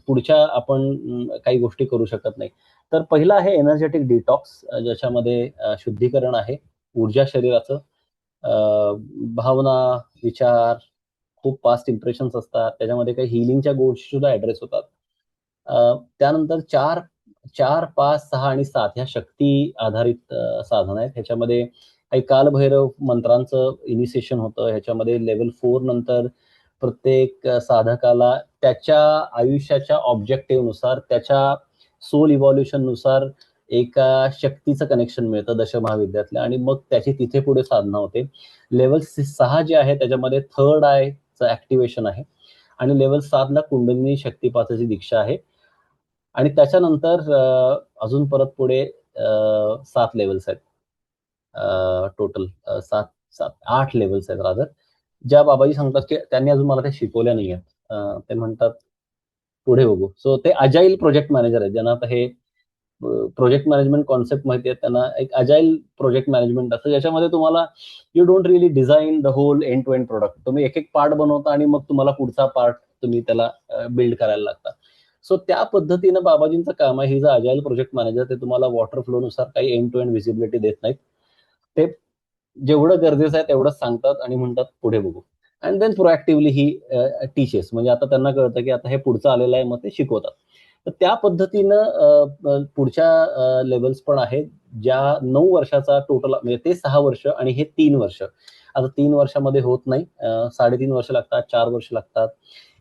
पुढच्या आपण काही गोष्टी करू शकत नाही. तर पहिलं आहे एनर्जेटिक डिटॉक्स, ज्याच्यामध्ये शुद्धीकरण आहे ऊर्जा शरीराचं. भावना, विचार, खूप पास्ट इम्प्रेशन्स असतात. त्याच्यामध्ये काही हिलिंगच्या गोष्टी सुद्धा ऍड्रेस होतात. त्यानंतर 4, 5, 6 आणि 7 ह्या शक्ती आधारित साधना आहेत. ह्याच्यामध्ये काही कालभैरव मंत्रांचं इनिशिएशन होतं. ह्याच्यामध्ये लेव्हल 4 नंतर प्रत्येक साधकाला त्याच्या आयुष्याच्या ऑब्जेक्टिव्ह नुसार, त्याच्या सोल इव्हॉल्युशन नुसार एका शक्तीचं कनेक्शन मिळतं दशमहाविद्यातल्या, आणि मग त्याची तिथे पुढे साधना होते. लेवल 6 जे आहे त्याच्यामध्ये थर्ड आयचं ऍक्टिव्हेशन आहे, आणि लेवल 7 ला कुंडलिनी शक्तिपाताची दीक्षा आहे. आणि त्याच्यानंतर अजून परत पुढे 7 लेवल्स आहेत. टोटल 8 लेवल्स आहेत रादर, ज्या बाबाजी सांगतात की त्यांनी अजून मला ते शिकवल्या नाहीये. ते म्हणतात पुढे बघू. सो ते अजाईल प्रोजेक्ट मॅनेजर आहेत, ज्यांना आता हे प्रोजेक्ट मॅनेजमेंट कॉन्सेप्ट माहिती आहे. त्यांना एक अजाईल प्रोजेक्ट मॅनेजमेंट असतं, ज्याच्यामध्ये तुम्हाला you don't really design the whole end to end product. तुम्ही एक पार्ट बनवता आणि मग तुम्हाला पुढचा पार्ट तुम्ही त्याला बिल्ड करायला लागता. सो त्या पद्धतीनं बाबाजींचं काम आहे. ही जो अजाईल प्रोजेक्ट मॅनेजर, ते तुम्हाला वॉटर फ्लो नुसार काही एंड टू एंड व्हिजिबिलिटी देत नाहीत. ते जेवढं गरजेचं आहे तेवढंच सांगतात आणि म्हणतात पुढे बघू. And then proactively he teaches, म्हणजे आता त्यांना कळतं की आता हे पुढचं आलेलं आहे, मग ते शिकवतात. तर त्या पद्धतीनं पुढच्या लेवल्स पण आहेत, ज्या 9 वर्षाचा टोटल, म्हणजे ते 6 वर्ष आणि हे 3 वर्ष. आता 3 वर्षामध्ये होत नाही, 3.5 वर्ष लागतात, 4 वर्ष लागतात.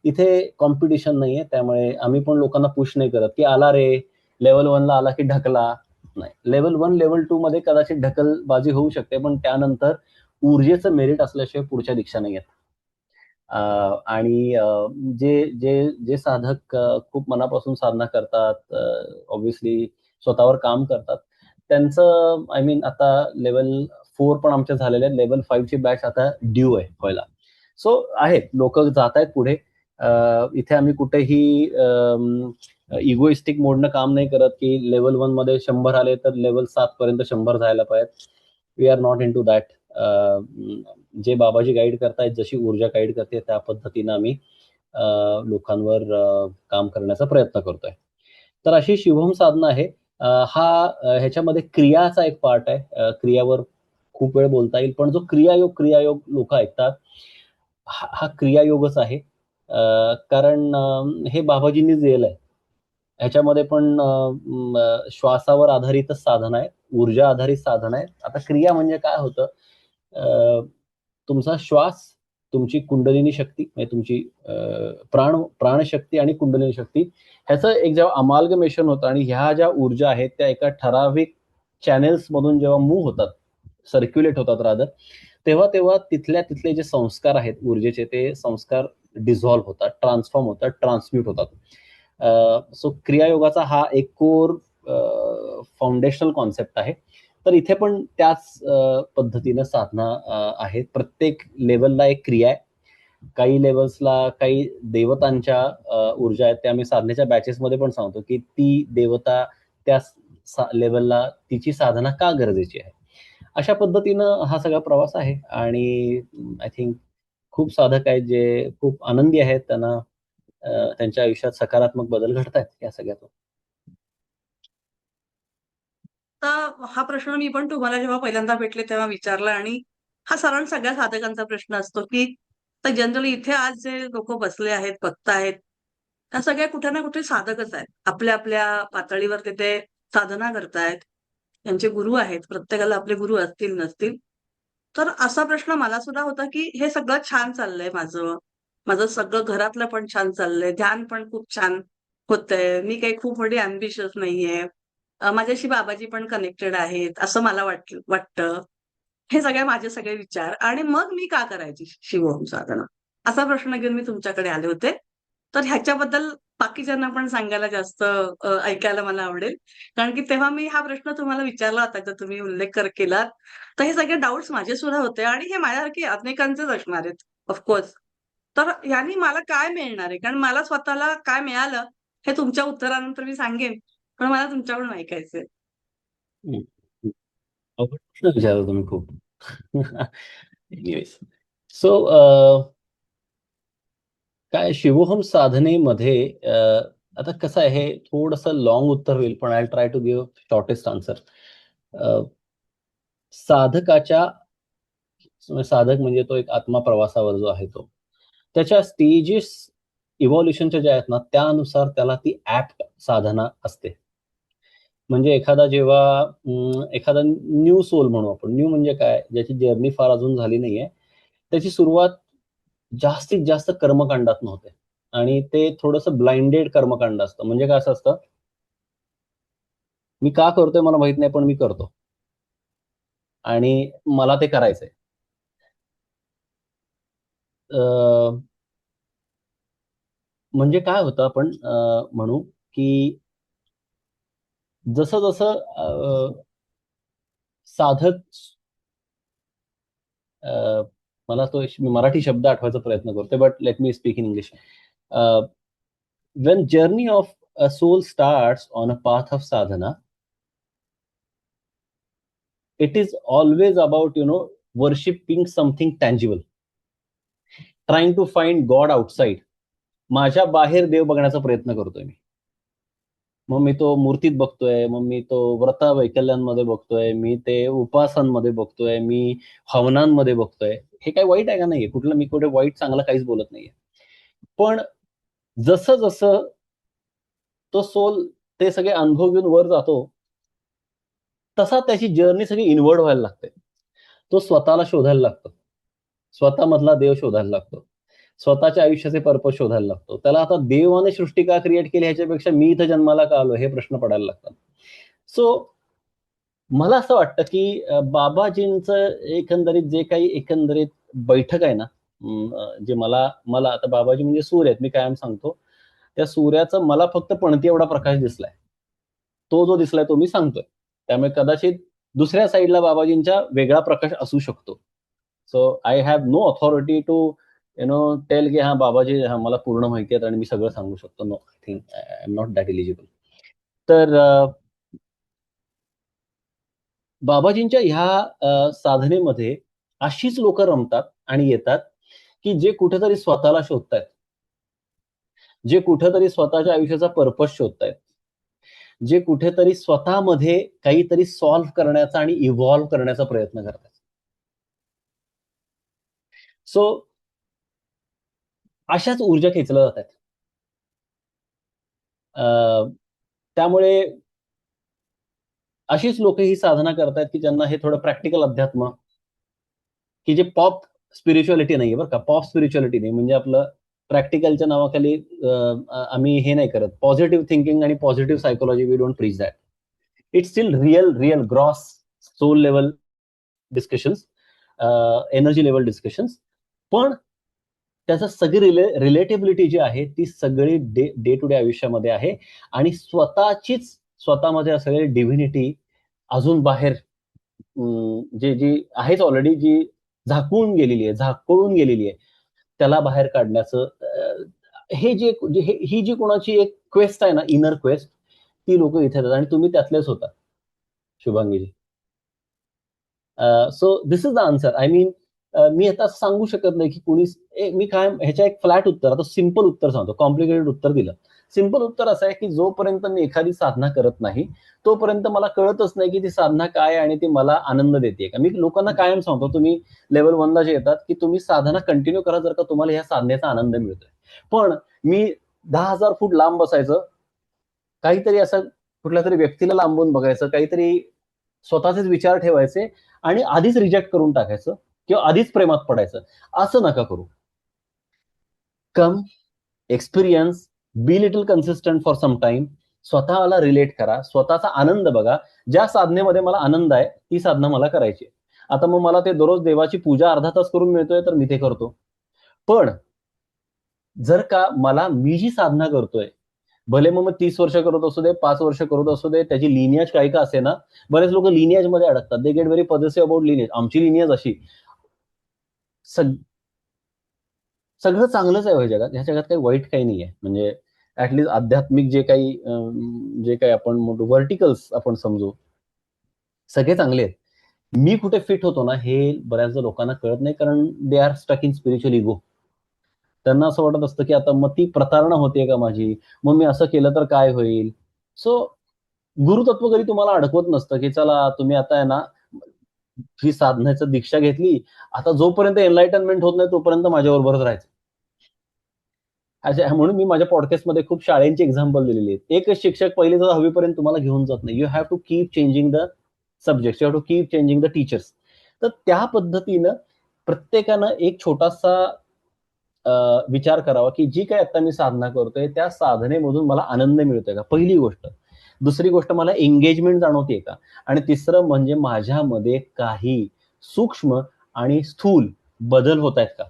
इथे कॉम्पिटिशन नाहीये, त्यामुळे आम्ही पण लोकांना पुश नाही करत की आला रे, लेवल 1 ला आला की ढकला. नाही, लेवल 1 लेवल 2 मध्ये कदाचित ढकलबाजी होऊ शकते, पण त्यानंतर ऊर्जेचं मेरिट असल्याशिवाय पुढच्या दीक्षा नाही आहेत. आणि जे जे जे साधक खूप मनापासून साधना करतात, ऑब्व्हियसली स्वतःवर काम करतात, त्यांचं आय मीन आता लेवल 4 पण आमच्या झालेले आहेत. लेवल 5 ची बॅच आता ड्यू आहे व्हायला. सो आहेत लोक जात आहेत पुढे. इथे आम्ही कुठेही इगोइस्टिक मोडनं काम नाही करत की लेवल 1 मध्ये 100 आले तर लेवल 7 पर्यंत 100 जायला पाहिजे. We are not into that. जे बाबाजी गाईड करतायत, जशी ऊर्जा गाईड करते त्या पद्धतीनं आम्ही लोकांवर काम करण्याचा प्रयत्न करतोय. तर अशी शिवम साधना आहे. ह्याच्यामध्ये क्रियाचा एक पार्ट आहे. क्रियावर खूप वेळ बोलता येईल, पण जो क्रियायोग लोक ऐकतात हा क्रियायोगच आहे. कारण हे बाबाजींनीच दिलेलं आहे. ह्याच्यामध्ये पण श्वासावर आधारितच साधन आहे, ऊर्जा आधारित साधन आहे. आता क्रिया म्हणजे काय होतं, तुमचा श्वास, तुमची कुंडलिनी शक्ती म्हणजे तुमची प्राणशक्ती आणि कुंडलिनी शक्ती ह्याचं एक जेव्हा अमाल्गमेशन होतं आणि ह्या ज्या ऊर्जा आहेत त्या एका ठराविक चॅनेल्स मधून जेव्हा मूव्ह होतात, सर्क्युलेट होतात रादर, तेव्हा तिथले जे संस्कार आहेत ऊर्जेचे, ते संस्कार डिझॉल्व्ह होतात, ट्रान्सफॉर्म होतात, ट्रान्सम्यूट होतात. सो क्रियायोगाचा हा एक कोर फाउंडेशनल कॉन्सेप्ट आहे. तर इथे पण त्याच पद्धतीनं साधना आहेत. प्रत्येक लेवलला एक क्रिया आहे. काही लेवल्सला काही देवतांच्या ऊर्जा आहेत, त्या आम्ही साधनेच्या बॅचेसमध्ये पण सांगतो की ती देवता त्या लेवलला तिची साधना का गरजेची आहे. अशा पद्धतीनं हा सगळा प्रवास आहे आणि आय थिंक खूप साधक आहेत जे खूप आनंदी आहेत, त्यांना त्यांच्या आयुष्यात सकारात्मक बदल घडतायत या सगळ्यातून. तर हा प्रश्न मी पण तुम्हाला जेव्हा पहिल्यांदा भेटले तेव्हा विचारला आणि हा साधारण सगळ्या साधकांचा प्रश्न असतो की जनरली इथे आज जे लोक बसले आहेत, बघतायत, त्या सगळ्या कुठे ना कुठे साधकच आहेत. आपल्या आपल्या पातळीवर तिथे साधना करतायत. त्यांचे गुरु आहेत. प्रत्येकाला आपले गुरु असतील नसतील. तर असा प्रश्न मला सुद्धा होता की हे सगळं छान चाललंय माझं. माझं सगळं घरातलं पण छान चाललंय. ध्यान पण खूप छान होतंय. मी काही खूप मोठी अॅम्बिशियस नाहीये. माझ्याशी बाबाजी पण कनेक्टेड आहेत, असं मला वाटतं. हे माझे सगळे विचार आणि मग मी का करायची शिवम साधना? असा प्रश्न घेऊन मी तुमच्याकडे आले होते. तर ह्याच्याबद्दल बाकीच्यांना पण सांगायला जास्त ऐकायला मला आवडेल. कारण की तेव्हा मी हा प्रश्न तुम्हाला विचारला होता, तर तुम्ही उल्लेख केलात. तर हे सगळे डाउट्स माझे सुद्धा होते आणि हे माझ्यासारखे अनेकांचेच असणार आहेत ऑफकोर्स. तर ह्यानी मला काय मिळणार आहे? कारण मला स्वतःला काय मिळालं हे तुमच्या उत्तरानंतर मी सांगेन. पण मला तुमच्याकडून ऐकायचंय. अवघड प्रश्न विचारला तुम्ही खूप. एनिवेज, सो काय शिवोहम साधनेमध्ये आता कसं आहे, हे थोडंसं लॉंग उत्तर होईल, पण I try to give shortest answer. साधकाच्या साधक म्हणजे तो एक आत्मा प्रवासावर जो आहे तो, त्याच्या स्टेजेस इव्हॉल्युशनच्या ज्या आहेत ना, त्यानुसार त्याला ती ऍप्ट साधना असते. म्हणजे एखादा न्यू सोल म्हणू आपण. न्यू म्हणजे काय, ज्याची जर्नी फार अजून झाली नाहीये, त्याची सुरुवात जास्तीत जास्त कर्मकांडात होते आणि ते थोडंसं ब्लाइंडेड कर्मकांड असतं. म्हणजे काय असं असतं, मी का करतोय मला माहित नाही, पण मी करतो आणि मला ते करायचंय. म्हणजे काय होतं, आपण म्हणू की जसं जसं साधक मला तो मराठी शब्द आठवायचा प्रयत्न करतोय, but let me speak in English. when journey of a soul starts on a path of sadhana, it is always about worshipping something tangible, trying to find God outside. माझ्या बाहेर देव बघण्याचा प्रयत्न करतोय मी. मग मी तो मूर्तीत बघतोय, मग मी तो व्रता वैकल्यांमध्ये बघतोय, मी ते उपासांमध्ये बघतोय, मी हवनांमध्ये बघतोय. हे काही वाईट आहे का? नाहीये. कुठलं मी कुठे वाईट चांगलं काहीच बोलत नाहीये. पण जसं जसं तो सोल ते सगळे अनुभव घेऊन वर जातो, तसा त्याची जर्नी सगळी इनवर्ड व्हायला लागते. तो स्वतःला शोधायला लागतो, स्वतःमधला देव शोधायला लागतो, स्वतःच्या आयुष्याचे पर्पज शोधायला लागतो. त्याला आता देवाने सृष्टी का क्रिएट केली ह्याच्यापेक्षा मी इथं जन्माला का आलो हे प्रश्न पडायला लागतात. सो मला असं वाटतं की बाबाजींचं एकंदरीत बैठक आहे ना, जे मला आता बाबाजी म्हणजे सूर्य आहेत, मी कायम सांगतो. त्या सूर्याचा मला फक्त पणती एवढा प्रकाश दिसलाय. तो जो दिसलाय तो मी सांगतोय. त्यामुळे कदाचित दुसऱ्या साईडला बाबाजींच्या वेगळा प्रकाश असू शकतो. So I have no authority to tell की हा बाबाजी हा मला पूर्ण माहिती आहेत आणि मी सगळं सांगू शकतो. No, I think I am not that eligible. तर बाबाजींच्या ह्या साधनेमध्ये अशीच लोक रमतात आणि येतात की जे कुठेतरी स्वतःला शोधतायत, जे कुठेतरी स्वतःच्या आयुष्याचा पर्पज शोधतायत, जे कुठेतरी स्वतःमध्ये काहीतरी सॉल्व्ह करण्याचा आणि इव्हॉल्व्ह करण्याचा प्रयत्न करतात. सो अशाच ऊर्जा खेचल्या जातात. त्यामुळे अशीच लोक ही साधना करतायत की ज्यांना हे थोडं प्रॅक्टिकल अध्यात्म, की जे पॉप स्पिरिच्युअलिटी नाहीये बरं का, पॉप स्पिरिच्युअलिटी नाही, म्हणजे आपलं प्रॅक्टिकलच्या नावाखाली आम्ही हे नाही करत. पॉझिटिव्ह थिंकिंग आणि positive psychology, we don't preach that. It's still real gross soul level discussions, energy level discussions. पण त्याचं सगळी रिलेटेबिलिटी जी आहे ती सगळी डे टू डे आयुष्यामध्ये आहे. आणि स्वतःमध्ये असलेली डिव्हिनिटी अजून बाहेर जी आहेच ऑलरेडी, जी झाकोळून गेलेली आहे, त्याला बाहेर काढण्याचं ही जी कोणाची एक क्वेस्ट आहे ना, इनर क्वेस्ट, ती लोक इथे येतात आणि तुम्ही त्यातलेच होता, Shubhangiji. So this is the answer. I mean, मी आता सांगू शकत नाही की कोणी, मी काय ह्याच्या एक फ्लॅट उत्तर, आता सिम्पल उत्तर सांगतो, कॉम्प्लिकेटेड उत्तर दिलं. सिम्पल उत्तर असं आहे की जोपर्यंत मी एखादी साधना करत नाही तोपर्यंत मला कळतच नाही की ती साधना काय आणि ती मला आनंद देते का. मी लोकांना कायम सांगतो, तुम्ही लेवल 1 ला जे येतात, की तुम्ही साधना कंटिन्यू करा जर का तुम्हाला ह्या साधनेचा आनंद मिळतोय. पण मी 10,000 फूट लांब बसायचं, काहीतरी असं कुठल्या तरी व्यक्तीला लांबून बघायचं, काहीतरी स्वतःचेच विचार ठेवायचे आणि आधीच रिजेक्ट करून टाकायचं किंवा आधीच प्रेमात पडायचं. असं नका करू. Come, experience, be little consistent for some time, स्वतःला रिलेट करा, स्वतःचा आनंद बघा. ज्या साधनेमध्ये मला आनंद आहे ती साधना मला करायची. आता मग मला ते दररोज देवाची पूजा अर्धा तास करून मिळतोय तर मी ते करतो. पण जर का मी जी साधना करतोय, भले मग 30 वर्ष करत असू दे, 5 वर्ष करत असू दे, त्याची लिनियज काही का असे ना, बरेच लोक लिनियज मध्ये अडकतात. They get very positive about lineage. आमची लिनियज अशी, सगळं चांगलंच आहे जगात. ह्या जगात काही वाईट काही नाहीये. म्हणजे ऍटलीस्ट आध्यात्मिक जे काही आपण व्हर्टिकल्स आपण समजू, सगळे चांगले आहेत. मी कुठे फिट होतो ना, हे बऱ्याचदा लोकांना कळत नाही, कारण they are stuck in spiritual ego. त्यांना असं वाटत असतं की आता मग ती प्रतारणा होते का माझी, मग मी असं केलं तर काय होईल. सो गुरुतत्व कधी तुम्हाला अडकवत नसतं की चला तुम्ही आता आहे ना, ही साधनेचं दीक्षा घेतली, आता जोपर्यंत एनलाइटनमेंट होत नाही तोपर्यंत माझ्याबरोबरच राहायचं. अच्छा, म्हणून मी माझ्या पॉडकास्टमध्ये खूप शाळेंची एक्झाम्पल दिलेली आहेत. एकच शिक्षक पहिली ते 10वी पर्यंत तुम्हाला घेऊन जात नाही. You have to keep changing the subject, you have to keep changing the teachers. तर त्या पद्धतीनं प्रत्येकानं एक छोटासा विचार करावा की जी काही आता मी साधना करतोय त्या साधनेमधून मला आनंद मिळतोय का, पहिली गोष्ट. दुसरी गोष्ट, मला एंगेजमेंट जाणवते का, आणि तिसरं म्हणजे माझ्यामध्ये काही सूक्ष्म आणि स्थूल बदल होत आहेत का.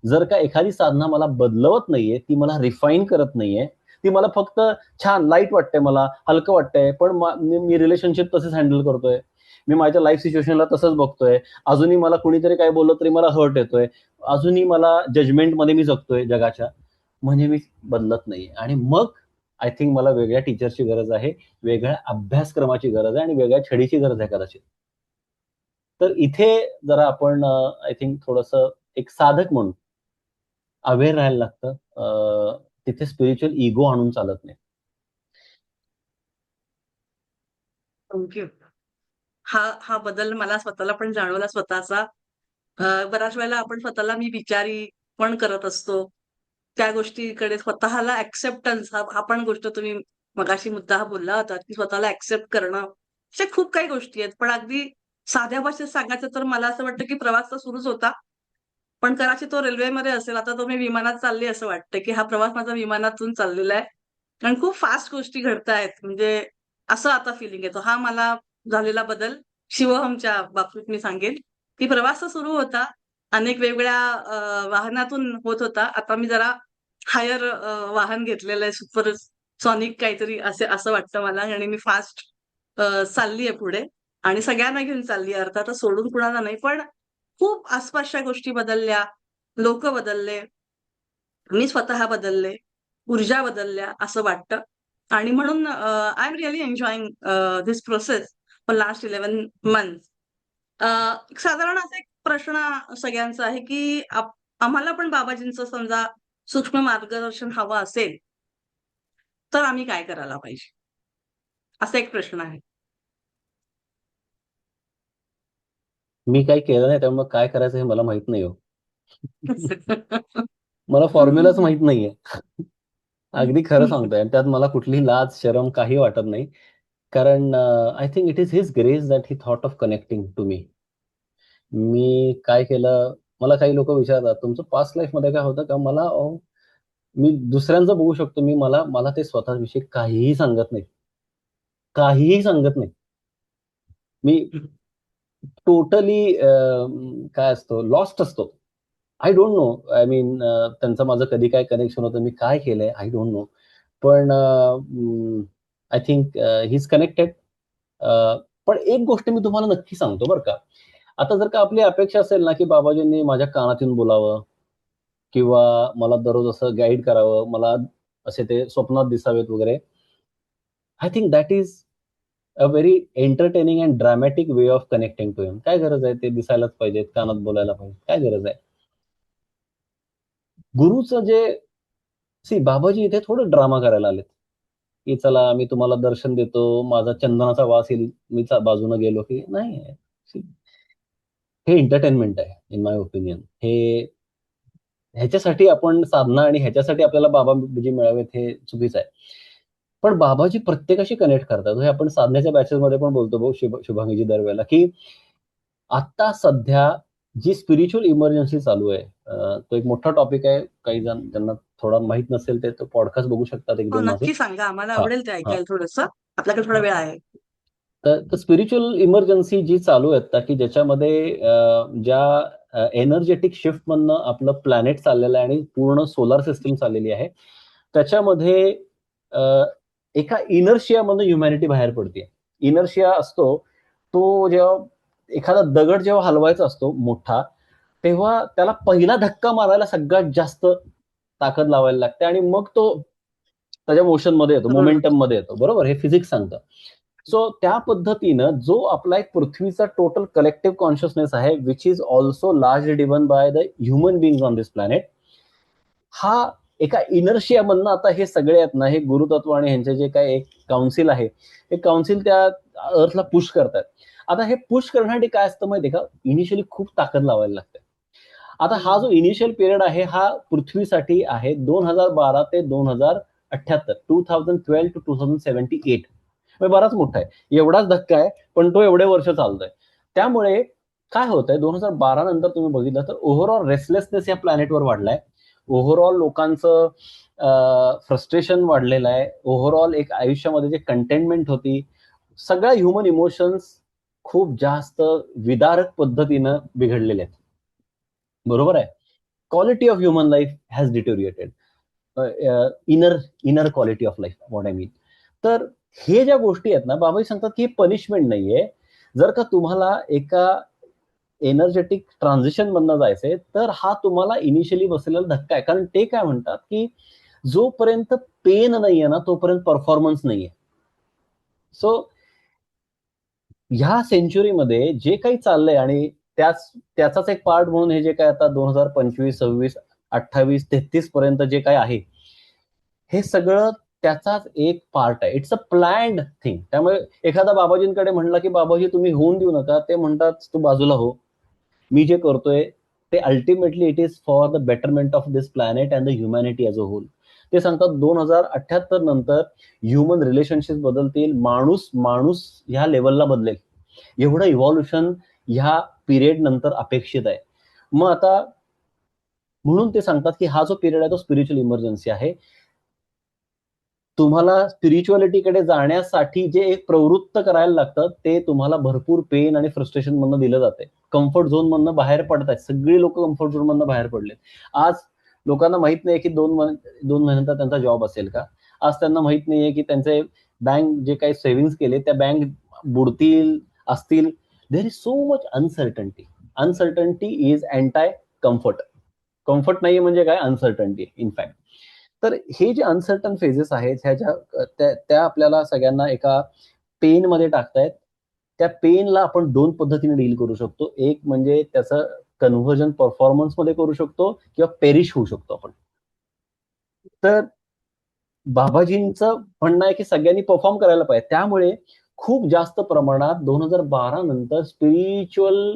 जर का एखादी साधना मला बदलवत नाहीये, ती मला रिफाईन करत नाहीये, ती मला फक्त छान लाईट वाटतंय, मला हलकं वाटतंय, पण मी रिलेशनशिप तसेच हँडल करतोय, मी माझ्या लाईफ सिच्युएशनला तसंच बघतोय, अजूनही मला कुणीतरी काय बोललं तरी मला हर्ट येतोय, अजूनही मला जजमेंटमध्ये मी जगतोय जगाच्या, म्हणजे मी बदलत नाहीये. आणि मग आय थिंक मला वेगळ्या टीचरची गरज आहे, वेगळ्या अभ्यासक्रमाची गरज आहे आणि वेगळ्या छडीची गरज आहे कदाचित. तर इथे जरा आपण आय थिंक थोडंसं एक साधक म्हणून अवेअर राहायला लागतं. तिथे स्पिरिच्युअल इगो आणून चालत नाही. थँक्यू. हा बदल मला स्वतःला पण जाणवला स्वतःचा. बऱ्याच वेळेला आपण स्वतःला मी विचारी पण करत असतो. त्या गोष्टीकडे स्वतःला ऍक्सेप्टन्स हा पण गोष्ट तुम्ही मगाशी मुद्दा हा बोलला होता, की स्वतःला ऍक्सेप्ट करणं. अशा खूप काही गोष्टी आहेत. पण अगदी साध्या भाषेत सांगायचं तर मला असं वाटतं, की प्रवास तर सुरूच होता. पण कदाचित तो रेल्वेमध्ये असेल. आता तो मी विमानात चालली असं वाटतं, की हा प्रवास माझा विमानातून चाललेला आहे. कारण खूप फास्ट गोष्टी घडतायत. म्हणजे असं आता फिलिंग येतो. हा मला झालेला बदल शिवहमच्या बाबतीत मी सांगेन, की प्रवास तर सुरू होता. अनेक वेगवेगळ्या वाहनातून होत होता. आता मी जरा हायर वाहन घेतलेलं आहे. सुपर सॉनिक काहीतरी असं वाटतं मला आणि मी फास्ट चालली आहे पुढे आणि सगळ्यांना घेऊन चालली आहे. अर्थातच सोडून कुणाला नाही. पण खूप आसपासच्या गोष्टी बदलल्या. लोक बदलले, मी स्वतः बदलले, ऊर्जा बदलल्या असं वाटतं. आणि म्हणून I am really enjoying this process for last 11 months. साधारण असा एक प्रश्न सगळ्यांचा आहे की आम्हाला पण बाबाजींचं समजा सूक्ष्म मार्गदर्शन हवं असेल तर आम्ही काय करायला पाहिजे, असा एक प्रश्न आहे. मी काही केलं नाही त्यामुळे काय करायचं हे मला माहित नाही हो. मला फॉर्म्युलाच माहित नाहीये. अगदी खरं सांगतोय. आणि त्यात मला कुठली लाज, शरम काही वाटत नाही. कारण I think it is his grace that he thought of connecting to me. मी काय केलं, मला काही लोक विचारतात, तुमचं पास्ट लाईफमध्ये काय होतं का? मला मी दुसऱ्यांचं बघू शकतो. मला मला ते स्वतःविषयी काहीही सांगत नाही. काहीही सांगत नाही. मी टोटली काय असतो, लॉस्ट असतो. I don't know. I mean त्यांचं माझं कधी काय कनेक्शन होतं, मी काय केलंय, आय डोंट नो. पण I think he is connected. पण एक गोष्ट मी तुम्हाला नक्की सांगतो बरं का. आता जर का आपली अपेक्षा असेल ना, की बाबाजींनी माझ्या कानात येऊन बोलावं किंवा मला दररोज असं गाईड करावं, मला असे ते स्वप्नात दिसावेत वगैरे. I think that is a very entertaining and dramatic way of connecting to him. काय गरज आहे ते दिसायलाच पाहिजेत, कानात बोलायला पाहिजे, काय गरज आहे? गुरुचं जे बाबाजी इथे थोडं ड्रामा करायला आलेत, की चला मी तुम्हाला दर्शन देतो, माझा चंदनाचा वास येईल, मी बाजूने गेलो की नाही. See, हे एंटरटेनमेंट आहे इन माय ओपिनियन. ह्याच्यासाठी आपण साधना आणि ह्याच्यासाठी आपल्याला बाबाजी मिळावेत हे चुकीचं आहे. पण बाबाजी प्रत्येकाशी कनेक्ट करतात. हे आपण साधनेच्या बॅचेसमध्ये पण बोलतो भाऊ शुभांगीजी दरवेळेला, की आता सध्या जी स्पिरिच्युअल इमर्जन्सी चालू आहे, तो एक मोठा टॉपिक आहे. काही जण ज्यांना थोडा माहित नसेल ते पॉडकास्ट बघू शकतात एक हो, दोन माझे. नक्की सांगा, आम्हाला हा, आवडेल ते हा. ऐकायला थोडंसं. आपल्याकडे थोडा वेळ आहे. तर स्पिरिच्युअल इमर्जन्सी जी चालू आहे आता, की ज्याच्यामध्ये ज्या एनर्जेटिक शिफ्ट मधनं आपलं प्लॅनेट चाललेलं आहे आणि पूर्ण सोलार सिस्टम चाललेली आहे, त्याच्यामध्ये अ, एका इनर्शियामधनं ह्युमॅनिटी बाहेर पडते. इनर्शिया असतो तो जेव्हा एखादा दगड जेव्हा हलवायचा असतो मोठा, तेव्हा त्याला पहिला धक्का मारायला सगळ्यात जास्त ताकद लावायला लागते आणि मग तो त्याच्या मोशनमध्ये येतो, बरोबर. मोमेंटममध्ये येतो. बरोबर? हे फिजिक्स सांगतं. सो त्या पद्धतीनं जो आपला एक पृथ्वीचा टोटल कलेक्टिव्ह कॉन्शियसनेस आहे, which is also largely driven by the human बिंग्स on this planet, हा एका इनर्शियामधनं आता हे सगळे आहेत ना, हे गुरुतत्व आणि ह्यांचे जे काय एक काउन्सिल आहे, हे काउन्सिल त्या अर्थला पुश करतात. आता हे पुश करण्यासाठी काय असतं माहितीये का, इनिशियली खूप ताकद लावायला लागते. आता हा जो इनिशियल पिरियड आहे हा पृथ्वीसाठी आहे 2012 ते 2078, 2012 टू 2078. बराच मोठा आहे, एवढाच धक्का आहे, पण तो एवढे वर्ष चालतोय. त्यामुळे काय होतंय, 2012 नंतर तुम्ही बघितलं तर ओव्हरऑल रेस्टलेसनेस या प्लॅनेटवर वाढलाय. ओव्हरऑल लोकांचं फ्रस्ट्रेशन वाढलेलं आहे. ओव्हरऑल एक आयुष्यामध्ये जे कंटेनमेंट होती, सगळ्या ह्युमन इमोशन्स खूप जास्त विदारक पद्धतीनं बिघडलेले आहेत. बरोबर आहे? Quality of human life has deteriorated. Inner quality of life, what I mean. तर हे ज्या गोष्टी आहेत ना, बाबाजी सांगतात की पनिशमेंट नाहीये. जर का तुम्हाला एका एनर्जेटिक ट्रान्झिशन मधनं जायचंय, तर हा तुम्हाला इनिशियली बसलेला धक्का आहे. कारण ते काय म्हणतात, की जोपर्यंत पेन नाहीये ना, तोपर्यंत परफॉर्मन्स नाहीये. सो ह्या सेंच्युरीमध्ये जे काही चाललंय आणि त्याचाच एक पार्ट म्हणून हे जे काय आता 2025, 26, 28, 33 पर्यंत जे काय आहे, हे सगळं त्याचाच एक पार्ट आहे. It's a planned thing. त्यामुळे एखादा बाबाजींकडे म्हणला, की बाबाजी तुम्ही होऊन देऊ नका, ते म्हणतात तू बाजूला हो. मी जे करतोय ते ultimately it is for the betterment of this planet and the humanity as a whole. ते सांगतात 2078 नंतर ह्युमन रिलेशनशिप बदलतील, माणूस माणूस ह्या लेवलला बदलेल, एवढं इव्हॉल्युशन ह्या पिरियड नंतर अपेक्षित आहे. मग आता म्हणून ते सांगतात की हा जो पिरियड आहे तो स्पिरिच्युअल इमर्जन्सी आहे. तुम्हाला स्पिरिच्युअलिटीकडे जाण्यासाठी जे एक प्रवृत्त करायला लागतं, ते तुम्हाला भरपूर पेन आणि फ्रस्ट्रेशन मधनं दिलं जाते. कम्फर्ट झोन मधनं बाहेर पडतायत. सगळी लोक कम्फर्ट झोन मधनं बाहेर पडलेत. आज लोकांना माहित नाही की 2 महिन्याचा त्यांचा जॉब असेल का. आज त्यांना माहित नाहीये की त्यांचे बँक जे काही सेव्हिंग्स केले त्या बँक बुडतील असतील. There is so much uncertainty. Uncertainty is anti comfort. Comfort नाहीये म्हणजे काय, अनसर्टन्टी इनफॅक्ट. तर हे जे अनसर्टन फेजेस आहेत त्या आपल्याला सगळ्यांना एका पेन मध्ये टाकतायत. त्या पेनला आपण 2 पद्धतीने डील करू शकतो. एक म्हणजे त्याचं कन्व्हर्जन परफॉर्मन्स मध्ये करू शकतो किंवा पेरिश होऊ शकतो आपण. तर बाबाजींचं म्हणणं आहे की सगळ्यांनी परफॉर्म करायला पाहिजे. त्यामुळे खूप जास्त प्रमाणात 2012 नंतर स्पिरिच्युअल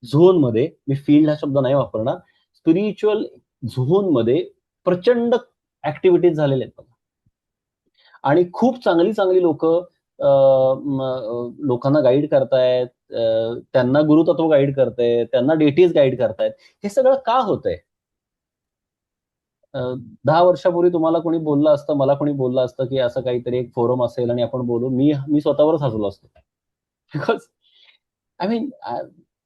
झोनमध्ये, मी फील्ड हा शब्द नाही वापरणार, स्पिरिच्युअल झोनमध्ये प्रचंड ऍक्टिव्हिटीज झालेल्या आहेत. आणि खूप चांगली चांगली लोक लोकांना गाईड करतायत, त्यांना गुरुतत्व गाईड करतायत, त्यांना डेटीज गाईड करतायत. हे सगळं का होतंय? 10 वर्षापूर्वी तुम्हाला कोणी बोललं असतं, मला कोणी बोललं असतं की असं काहीतरी एक फोरम असेल आणि आपण बोलू, मी स्वतःवरच हसलो असतो. बिकॉज आय मीन,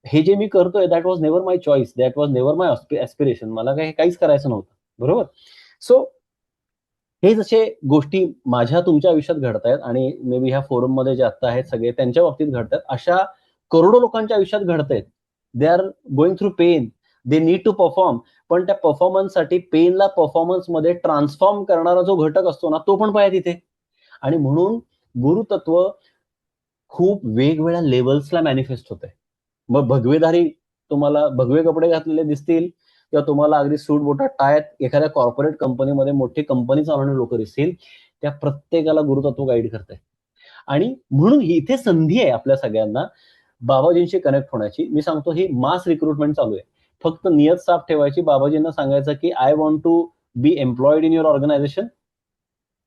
हे जे मी करतोय that was never my choice, that was never my aspiration. मला काहीच करायचं नव्हतं, बरोबर? सो हे जसे गोष्टी माझ्या तुमच्या आयुष्यात घडतायत आणि मे बी ह्या फोरम मध्ये जे आता आहेत सगळे त्यांच्या बाबतीत घडतात, अशा करोडो लोकांच्या आयुष्यात घडतायत. They are going through pain, they need to perform. पण त्या परफॉर्मन्ससाठी पेनला परफॉर्मन्स मध्ये ट्रान्सफॉर्म करणारा जो घटक असतो ना, तो पण पाहिजे तिथे. आणि म्हणून गुरुतत्व खूप वेगवेगळ्या लेवल्सला मॅनिफेस्ट होतंय. मग भगवेधारी तुम्हाला भगवे कपडे घातलेले दिसतील, किंवा तुम्हाला अगदी सूट बोटात टायत एखाद्या कॉर्पोरेट कंपनीमध्ये मोठी कंपनी चालवणारे लोक दिसतील, त्या प्रत्येकाला गुरुतत्व गाईड करताय. आणि म्हणून इथे संधी आहे आपल्या सगळ्यांना बाबाजींशी कनेक्ट होण्याची. मी सांगतो, ही मास रिक्रुटमेंट चालू आहे. फक्त नियत साफ ठेवायची, बाबाजींना सांगायचं की I want to be employed in your organisation,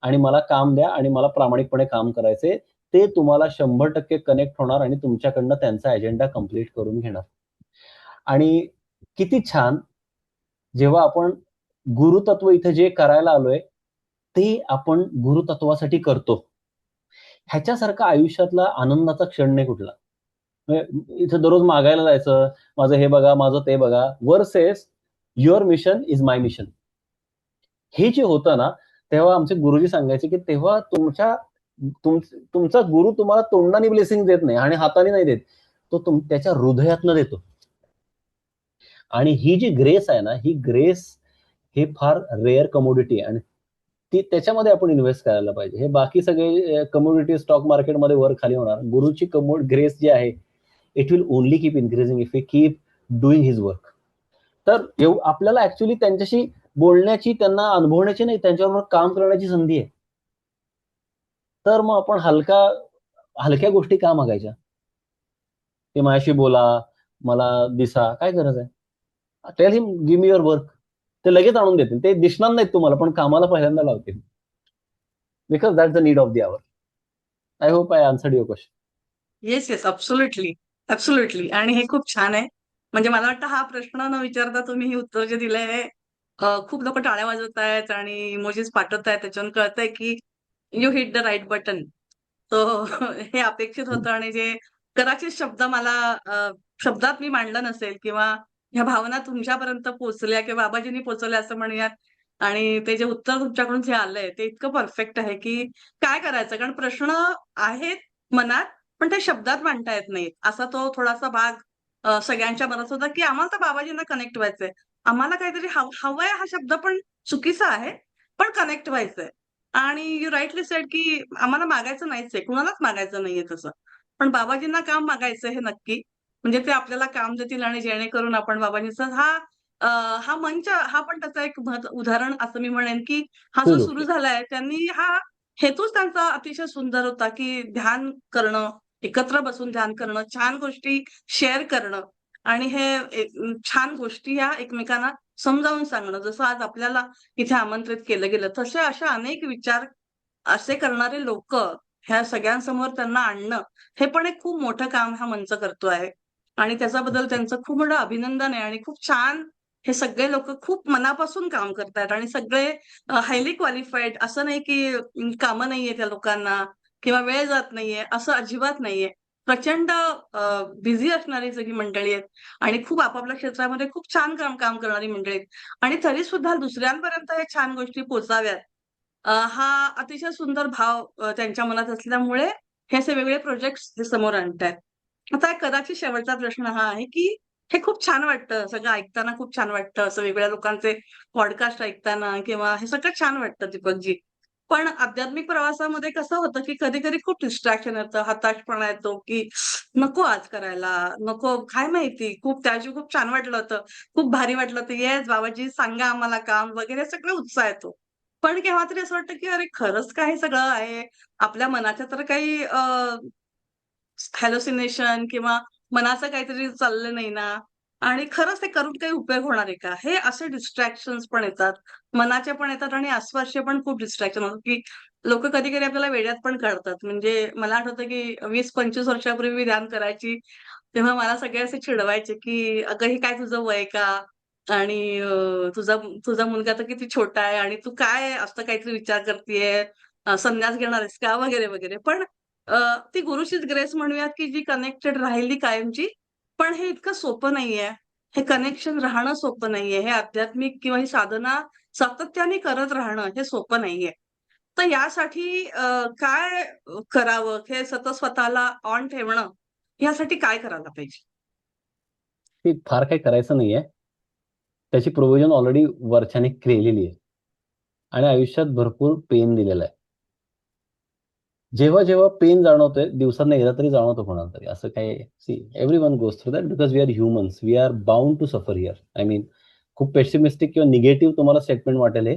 आणि मला काम द्या आणि मला प्रामाणिकपणे काम करायचे. ते तुम्हाला 100% कनेक्ट होणार आणि तुमच्याकडनं त्यांचा अजेंडा कम्प्लीट करून घेणार. आणि किती छान जेव्हा आपण गुरुतत्व इथे जे करायला आलोय ते आपण गुरुतत्वासाठी करतो. ह्याच्यासारखा आयुष्यातला आनंदाचा क्षण नाही कुठला. इथे दररोज मागायला जायचं, माझं हे बघा, माझं ते बघा, versus your mission is my mission. हे जे होतं ना, तेव्हा आमचे गुरुजी सांगायचे की तेव्हा तुमचा गुरु तुम्हाला तोंडाने ब्लेसिंग देत नाही आणि हाताने नाही देत, तो त्याच्या हृदयातनं देतो. आणि ही जी ग्रेस आहे ना, ही ग्रेस हे फार रेअर कमोडिटी आहे आणि ती त्याच्यामध्ये आपण इन्व्हेस्ट करायला पाहिजे. हे बाकी सगळे कमोडिटी स्टॉक मार्केटमध्ये वर खाली होणार. गुरुची ग्रेस जी आहे, it will only keep increasing if we keep doing his work. तर आपल्याला ऍक्च्युली त्यांच्याशी बोलण्याची, त्यांना अनुभवण्याची नाही, त्यांच्याबरोबर काम करण्याची संधी आहे. तर मग आपण हलक्या गोष्टी का मागायच्या? ते माझ्याशी बोला, मला दिसा, काय गरज आहे? Tell him give me your work. ते लगेच आणून देतील. ते दिसणार नाहीत तुम्हाला, पण कामाला पहिल्यांदा लावतील. Because that's the need of the hour. I hope I answered your question. Yes yes, absolutely absolutely. आणि हे खूप छान आहे. म्हणजे मला वाटतं हा प्रश्न न विचारता तुम्ही हे उत्तर जे दिलंय, खूप लोक टाळ्या वाजवत आहेत आणि इमोजीस पाठवत आहेत. त्याच्यावरून कळतंय की you hit the right button. तो हे अपेक्षित होतं आणि जे कदाचित शब्दात मी मांडलं नसेल, किंवा ह्या भावना तुमच्यापर्यंत पोहोचल्या किंवा बाबाजींनी पोहोचवल्या असं म्हणूयात. आणि ते जे उत्तर तुमच्याकडून जे आलंय ते इतकं परफेक्ट आहे की काय करायचं, कारण प्रश्न आहेत मनात, पण ते शब्दात मांडता येत नाहीत. असा तो थोडासा भाग सगळ्यांच्या मनात होता की आम्हाला तर बाबाजींना कनेक्ट व्हायचंय, आम्हाला काहीतरी हवंय. हा शब्द पण चुकीचा आहे, पण कनेक्ट व्हायचंय. आणि यू राईटली सेड की आम्हाला मागायचं नाहीच आहे, कुणालाच मागायचं नाहीये तसं. पण बाबाजींना काम मागायचं हे नक्की. म्हणजे ते आपल्याला काम देतील आणि जेणेकरून आपण बाबाजींचा हा मंच, हा पण त्याचं एक उदाहरण असं मी म्हणेन की हा जो सुरू झालाय, त्यांनी हा हेतूच त्यांचा अतिशय सुंदर होता की ध्यान करणं, एकत्र बसून ध्यान करणं, छान गोष्टी शेअर करणं आणि छान गोष्टी ह्या एकमेकांना समजावून सांगणं. जसं आज आपल्याला इथे आमंत्रित केलं गेलं, तसे अशा अनेक विचार असे करणारे लोक ह्या सगळ्यांसमोर त्यांना आणणं, हे पण एक खूप मोठं काम हा मंच करतो आहे. आणि त्याच्याबद्दल त्यांचं खूप मोठं अभिनंदन आहे. आणि खूप छान हे सगळे लोक खूप मनापासून काम करतायत आणि सगळे हायली क्वालिफाईड. असं नाही की कामं नाहीये त्या लोकांना किंवा वेळ जात नाहीये, असं अजिबात नाहीये. प्रचंड बिझी असणारी सगळी मंडळी आहेत आणि खूप आपापल्या क्षेत्रामध्ये खूप छान काम करणारी मंडळी आहेत. आणि तरी सुद्धा दुसऱ्यांपर्यंत हे छान गोष्टी पोचाव्यात, हा अतिशय सुंदर भाव त्यांच्या मनात असल्यामुळे हे असे वेगळे प्रोजेक्ट्स ते समोर आणतायत. आता एक कदाचित शेवटचा प्रश्न हा आहे की हे खूप छान वाटतं. सगळं ऐकताना खूप छान वाटतं. असं वेगवेगळ्या लोकांचे पॉडकास्ट ऐकताना किंवा हे सगळं छान वाटतं दीपकजी. पण आध्यात्मिक प्रवासामध्ये कसं होतं, की कधी-कधी खूप डिस्ट्रॅक्शन येतं, हताशपणा येतो, की नको आज करायला, नको काय माहिती. खूप त्या दिवशी खूप छान वाटलं होतं. खूप भारी वाटलं होतं. येस बाबाजी सांगा आम्हाला काम वगैरे सगळं उत्साह येतो. पण केव्हा तरी असं वाटतं, की अरे खरंच का हे सगळं आहे? आपल्या मनाच्या तर काही हॅलोसिनेशन किंवा मनाचं काहीतरी चाललं नाही ना आणि खरंच ते करून काही उपयोग होणार आहे का? हे असे डिस्ट्रॅक्शन्स पण येतात. मनाचे पण येतात आणि आसपासचे पण खूप डिस्ट्रॅक्शन होतात, की लोकं कधी-कधी आपल्याला वेड्यात पण काढतात. म्हणजे मला आठवतं, की 20-25 वर्षापूर्वी मी ध्यान करायची, तेव्हा मला सगळे असे चिडवायचे, की "अगं हे काय तुझं वय का? आणि तुझा तुझा मुलगा तर किती छोटा आहे आणि तू काय असं काहीतरी विचार करतीये? संन्यास घेणार आहेस का?" वगैरे, वगैरे. पण ती गुरुशीच ग्रेस म्हणूयात, की जी कनेक्टेड राहिली कायमची. पण हे इतकं सोपं नाहीये. हे कनेक्शन राहणं सोपं नाहीये. हे आध्यात्मिक किंवा ही साधना सातत्याने करत राहणं हे सोपं नाहीये. तर यासाठी काय करावं? हे सतत स्वतःला ऑन ठेवणं, यासाठी काय करायला पाहिजे? ते फार काही करायचं नाहीये. त्याची प्रोव्हिजन ऑलरेडी वरच्याने केलेली आहे आणि आयुष्यात भरपूर पेन दिलेला आहे. जेव्हा पेन जाणवतोय, दिवसातनं एकदा तरी जाणवतो कोणाला तरी. असं काही see everyone goes through that because we are humans. We are bound to suffer here. I mean खूप पेसिमिस्टिक किंवा निगेटिव्ह तुम्हाला स्टेटमेंट वाटेल हे.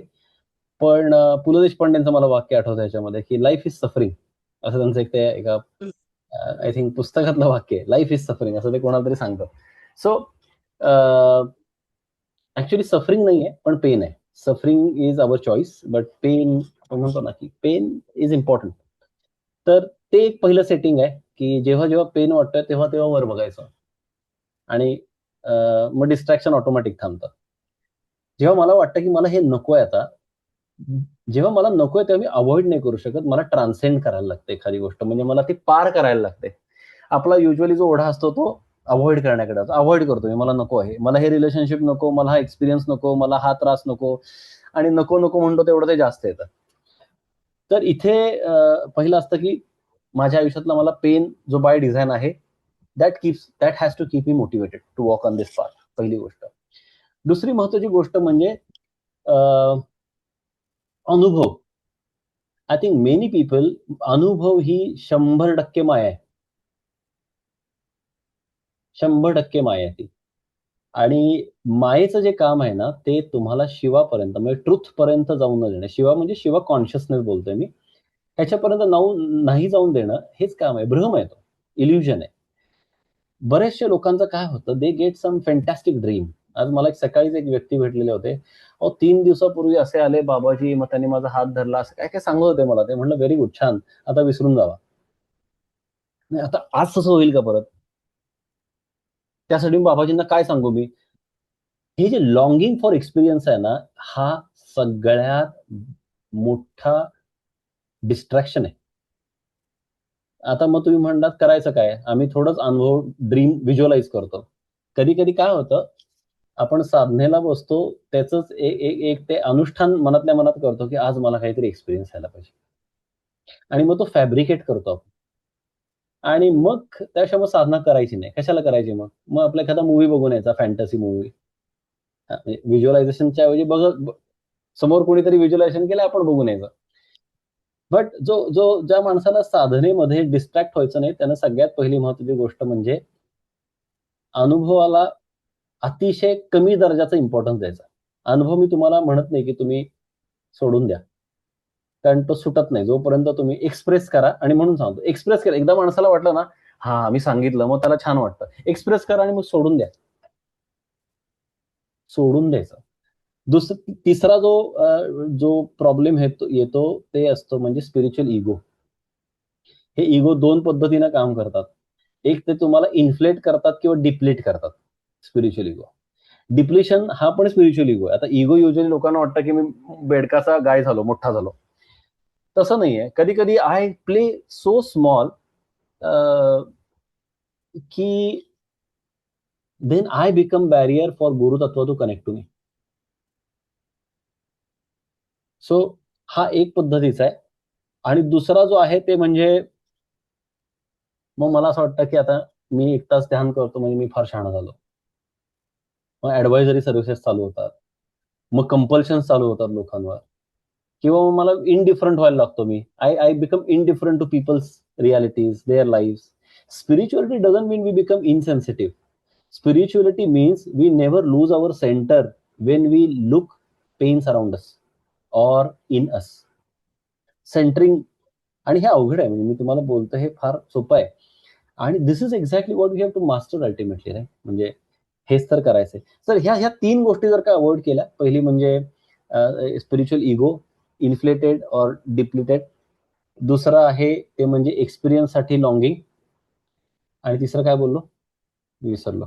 पण पु. ल. देशपांडेंचं मला वाक्य आठवतं ह्याच्यामध्ये, की लाईफ इज सफरिंग. असं त्यांचं एक ते एका आय थिंक पुस्तकातलं वाक्य आहे. लाईफ इज सफरिंग असं ते कोणाला तरी सांगतं. सो ऍक्च्युली सफरिंग नाहीये, पण पेन आहे. Suffering is our choice, but pain आपण म्हणतो ना, की पेन इज इम्पॉर्टंट. तर ते एक पहिलं सेटिंग आहे, की जेव्हा पेन वाटतंय तेव्हा वर बघायचं आणि मग डिस्ट्रॅक्शन ऑटोमॅटिक थांबतं. जेव्हा मला वाटतं, की मला हे नकोय आता, जेव्हा मला नकोय तेव्हा मी अव्हॉइड नाही करू शकत. मला ट्रान्सेंड करायला लागते एखादी गोष्ट. म्हणजे मला ती पार करायला लागते. आपला युज्युअली जो ओढा असतो तो अव्हॉइड करण्याकडे असतो. अव्हॉइड करतो मी. मला नको आहे. मला हे रिलेशनशिप नको, मला हा एक्सपिरियन्स नको, मला हा त्रास नको आणि नको म्हणतो तेवढं ते जास्त येतं. तर इथे पहिलं असतं, की माझ्या आयुष्यातला मला पेन जो बाय डिझाइन आहे, that has to keep me motivated to walk on this path. पहिली गोष्ट. दुसरी महत्वाची गोष्ट म्हणजे अ, अनुभव. आय थिंक मेनी पीपल अनुभव ही 100% माया आहे. 100% माया आहे ती. आणि मायेचं जे काम आहे ना, ते तुम्हाला शिवापर्यंत म्हणजे ट्रुथपर्यंत जाऊन न देणं. शिवा म्हणजे शिवा कॉन्शियसनेस बोलतोय मी. ह्याच्यापर्यंत नाही जाऊन देणं हेच काम आहे. भ्रम आहे तो. इल्युजन आहे. बऱ्याचशा लोकांचं काय होतं, they get some fantastic dream. आज मला सकाळीच एक व्यक्ती भेटलेले होते. अहो 3 दिवसापूर्वी असे आले बाबाजी, मग त्यांनी माझा हात धरला, असं काय-काय सांगत होते मला ते. म्हटलं व्हेरी गुड, छान. आता विसरून जावा. नाही आता आज तसं होईल का परत? त्यासाठी बाबाजींना काय सांगू मी? हे जे लॉंगिंग फॉर एक्सपिरियन्स आहे ना, हा सगळ्यात मोठा डिस्ट्रॅक्शन आहे. आता मग तुम्ही म्हणलात करायचं काय? आम्ही थोडंच अनुभव, ड्रीम व्हिज्युअलाइज करतो. कधी-कधी काय होतं, आपण साधनेला बसतो, त्याचंच एक ते अनुष्ठान मनातल्या मनात करतो, की आज मला काहीतरी एक्सपिरियन्स व्हायला पाहिजे. आणि मग तो फॅब्रिकेट करतो आपण. आणि मग त्यापेक्षा मग साधना करायची नाही. कशाला करायची मग? मग आपला एखादा मूव्ही बघून यायचा, फॅन्टसी मूव्ही. व्हिज्युअलायझेशनच्या ऐवजी समोर कोणीतरी व्हिज्युअलायझेशन केलं, आपण बघून यायचं. बट ज्या माणसाला साधनेमध्ये डिस्ट्रॅक्ट व्हायचं नाही, त्यानं सगळ्यात पहिली महत्त्वाची गोष्ट म्हणजे अनुभवाला अतिशय कमी दर्जाचा इम्पोर्टन्स द्यायचा. अनुभव मी तुम्हाला म्हणत नाही, की तुम्ही सोडून द्या. कारण तो सुटत नाही. जोपर्यंत तुम्ही एक्सप्रेस करा आणि म्हणून सांगतो, एक्सप्रेस करा. एकदा माणसाला वाटलं ना, हां, मी सांगितलं, मग त्याला छान वाटतं. एक्सप्रेस करा आणि मग सोडून द्या. सोडून द्यायचं. तिसरा जो प्रॉब्लेम येतो ते असतो म्हणजे स्पिरिच्युअल इगो. हे इगो 2 पद्धतीनं काम करतात. एक ते तुम्हाला इन्फ्लेट करतात किंवा डिप्लीट करतात. Spiritual ego. डिप्लेशन हा पण स्पिरिच्युअल इगो आहे. आता इगो युजली लोकांना वाटतं, की मी बेडकाचा गाय झालो, मोठा झालो. तसं नाहीये. कधी-कधी आय प्ले सो स्मॉल की then I become barrier for guru tattva to connect to me. So हा एक पद्धतीचा आहे. आणि दुसरा जो आहे ते म्हणजे मग मला असं वाटतं, की आता मी 1 तास ध्यान करतो म्हणजे मी फार शहाणा झालो. मग ऍडवायझरी सर्व्हिसेस चालू होतात, मग कंपल्शन चालू होतात लोकांवर, किंवा मग मला इनडिफरंट व्हायला लागतो. मी I become indifferent to people's realities, their life. Spirituality doesn't mean we become insensitive. Spirituality means we never lose our center when we look pains around us or in us. Centering. आणि हे अवघड आहे, म्हणजे मी तुम्हाला बोलतो हे फार सोपं आहे. आणि this is exactly what we have to master ultimately, right. म्हणजे हेच तर करायचंय. तर ह्या तीन गोष्टी जर का अवॉइड केल्या, पहिली म्हणजे spiritual ego inflated or depleted, दुसरं आहे ते म्हणजे एक्सपिरियन्स साठी लॉंगिंग, आणि तिसरं काय बोललो मी विसरलो.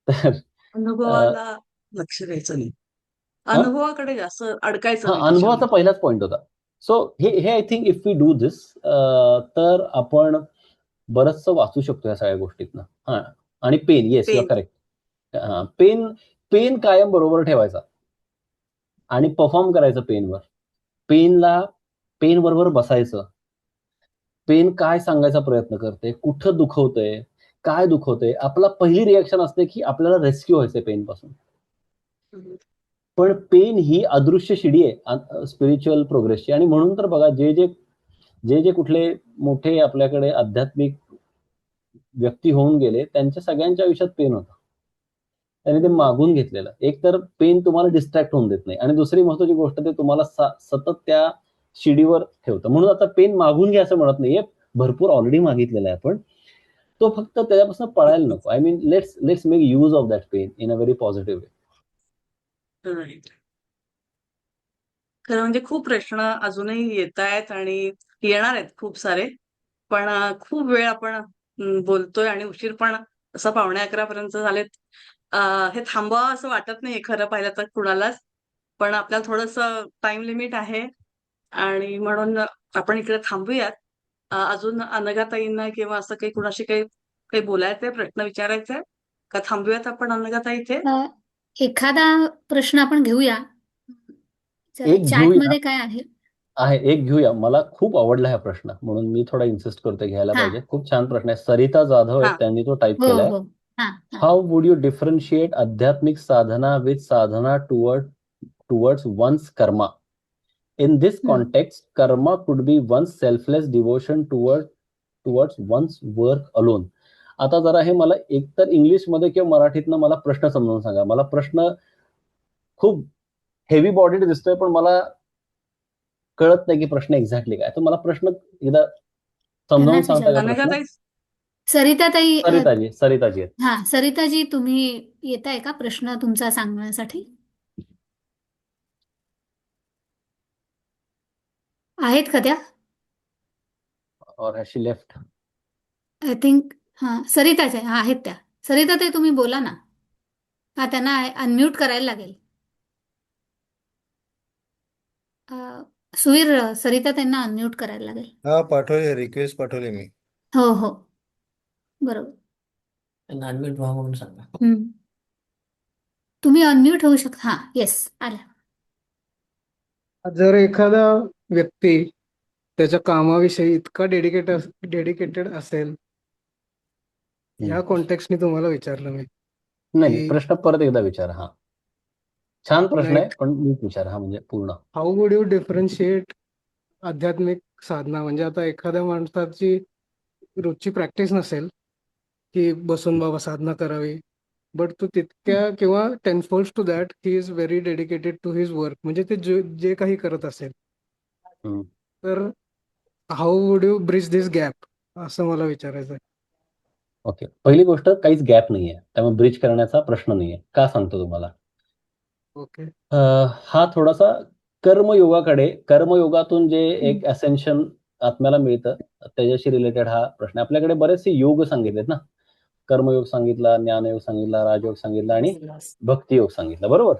तर अनुभवाला लक्ष द्यायचं नाही, अनुभवाकडे जास्त अडकायचं नाही अनुभवाचा त्याच्यामध्ये. पहिलाच पॉइंट होता. सो हे I think if we do this, तर आपण बरचसं वाचू शकतो या सगळ्या गोष्टीतनं. हा, आणि pain, yes you are pain. Correct. Pain pain कायम बरोबर ठेवायचा आणि परफॉर्म करायचं पेनवर. पेन बरोबर बसायचं. पेन काय सांगायचा प्रयत्न करते, कुठं दुखवतंय, काय दुखवतंय, आपला पहिली रिॲक्शन असते की आपल्याला रेस्क्यू व्हायचंय पेन पासून. पण पेन ही अदृश्य शिडी आहे स्पिरिच्युअल प्रोग्रेसची. आणि म्हणून तर बघा, जे कुठले मोठे आपल्याकडे आध्यात्मिक व्यक्ती होऊन गेले, त्यांच्या सगळ्यांच्या आयुष्यात पेन होतं. त्यांनी ते मागून घेतलेलं. एक तर पेन तुम्हाला डिस्ट्रॅक्ट होऊन देत नाही, आणि दुसरी महत्वाची गोष्ट, ते तुम्हाला सतत त्या शिडीवर ठेवतं. म्हणून आता पेन मागून घ्या असं म्हणत नाहीये, भरपूर ऑलरेडी मागितलेला आहे आपण. तो फक्त त्याच्यापासून पळायला नको. I mean let's make use of that pain in a very positive way. Right. खरं म्हणजे खूप प्रश्न अजूनही येत आहेत आणि येणार आहेत खूप सारे. पण खूप वेळ आपण बोलतोय आणि उशीर पण असं 11:15 पर्यंत झालेत. हे थांबवावं असं वाटत नाही खरं पाहिलं तर कुणालाच. पण आपल्याला थोडंसं टाइम लिमिट आहे आणि म्हणून आपण इकडे थांबूयात. अजून अनघाताईंना किंवा असं काही कुणाशी काही काही बोलायचंय, प्रश्न विचारायचे का थांबूयात आपण अनघाताई इथे? अ, एखादा प्रश्न आपण घेऊया. जरा एक घेऊया. चॅटमध्ये काय आहे? एक घेऊया. मला खूप आवडला हा प्रश्न, म्हणून मी थोडा इन्सिस्ट करतोय घ्यायला हा पाहिजे. खूप छान प्रश्न आहे. सरिता जाधव आहेत, हा. त्यांनी तो टाईप हो केलाय. हो. हा हा. How would you differentiate adhyatmik sadhana with sadhana towards one's karma? In this हम्म. context, karma could be one's selfless devotion towards one's work alone. आता जरा हे मला एकतर इंग्लिशमध्ये किंवा मराठीतनं मला प्रश्न समजावून सांगा. मला प्रश्न खूप हेवी बॉडीड दिसतोय, पण मला कळत नाही की प्रश्न एक्झॅक्टली काय. तर मला प्रश्न एकदा समजावून त्यांनाच सांगता विचारू. का प्रश्न? अनघाताई. सरिताताई, सरिताजी आहेत. हा सरिताजी, तुम्ही येताय का प्रश्न तुमचा सांगण्यासाठी? आहेत का त्या? और has she left? I think हा सरिताच्या आहेत त्या. सरिताताई, तुम्ही बोला ना. हा, त्यांना अनम्यूट करायला लागेल. अ, सुवीर, सरिता त्यांना अनम्यूट करायला लागेल. हा, पाठवले, रिक्वेस्ट पाठवली मी. हो हो, बरोबर. त्यांना अनम्यूट व्हा म्हणून सांगा. तुम्ही अनम्यूट होऊ शकता. हा, येस, आल्या. जर एखादा व्यक्ती त्याच्या कामाविषयी इतका डेडिकेटेड असेल, ह्या कॉन्टेक्स्टने तुम्हाला विचारलं मी नाही, की प्रश्न परत एकदा विचारा. हा, छान प्रश्न नाही, आहे, पण नीट विचारा. हा, म्हणजे पूर्ण. How would you differentiate adhyatmik साधना? म्हणजे आता एखाद्या माणसाची रोजची प्रॅक्टिस नसेल की बसून बाबा साधना करावी, बट तो तितक्या किंवा tenfold to that he is very dedicated to his work. म्हणजे ते जे काही करत असेल, हम्म. तर how would you bridge this gap, असं मला विचारायचं आहे. ओके, पहिली गोष्ट, काहीच गॅप नाहीये, त्यामुळे ब्रिज करण्याचा प्रश्न नाहीये. का सांगतो तुम्हाला? ओके. हा थोडासा कर्मयोगातून जे एक असेन्शन आत्म्याला मिळतं, त्याच्याशी रिलेटेड हा प्रश्न आहे. आपल्याकडे बरेचसे योग सांगितलेत ना. कर्मयोग सांगितला, ज्ञानयोग सांगितला, राजयोग सांगितला आणि भक्तियोग सांगितला, बरोबर?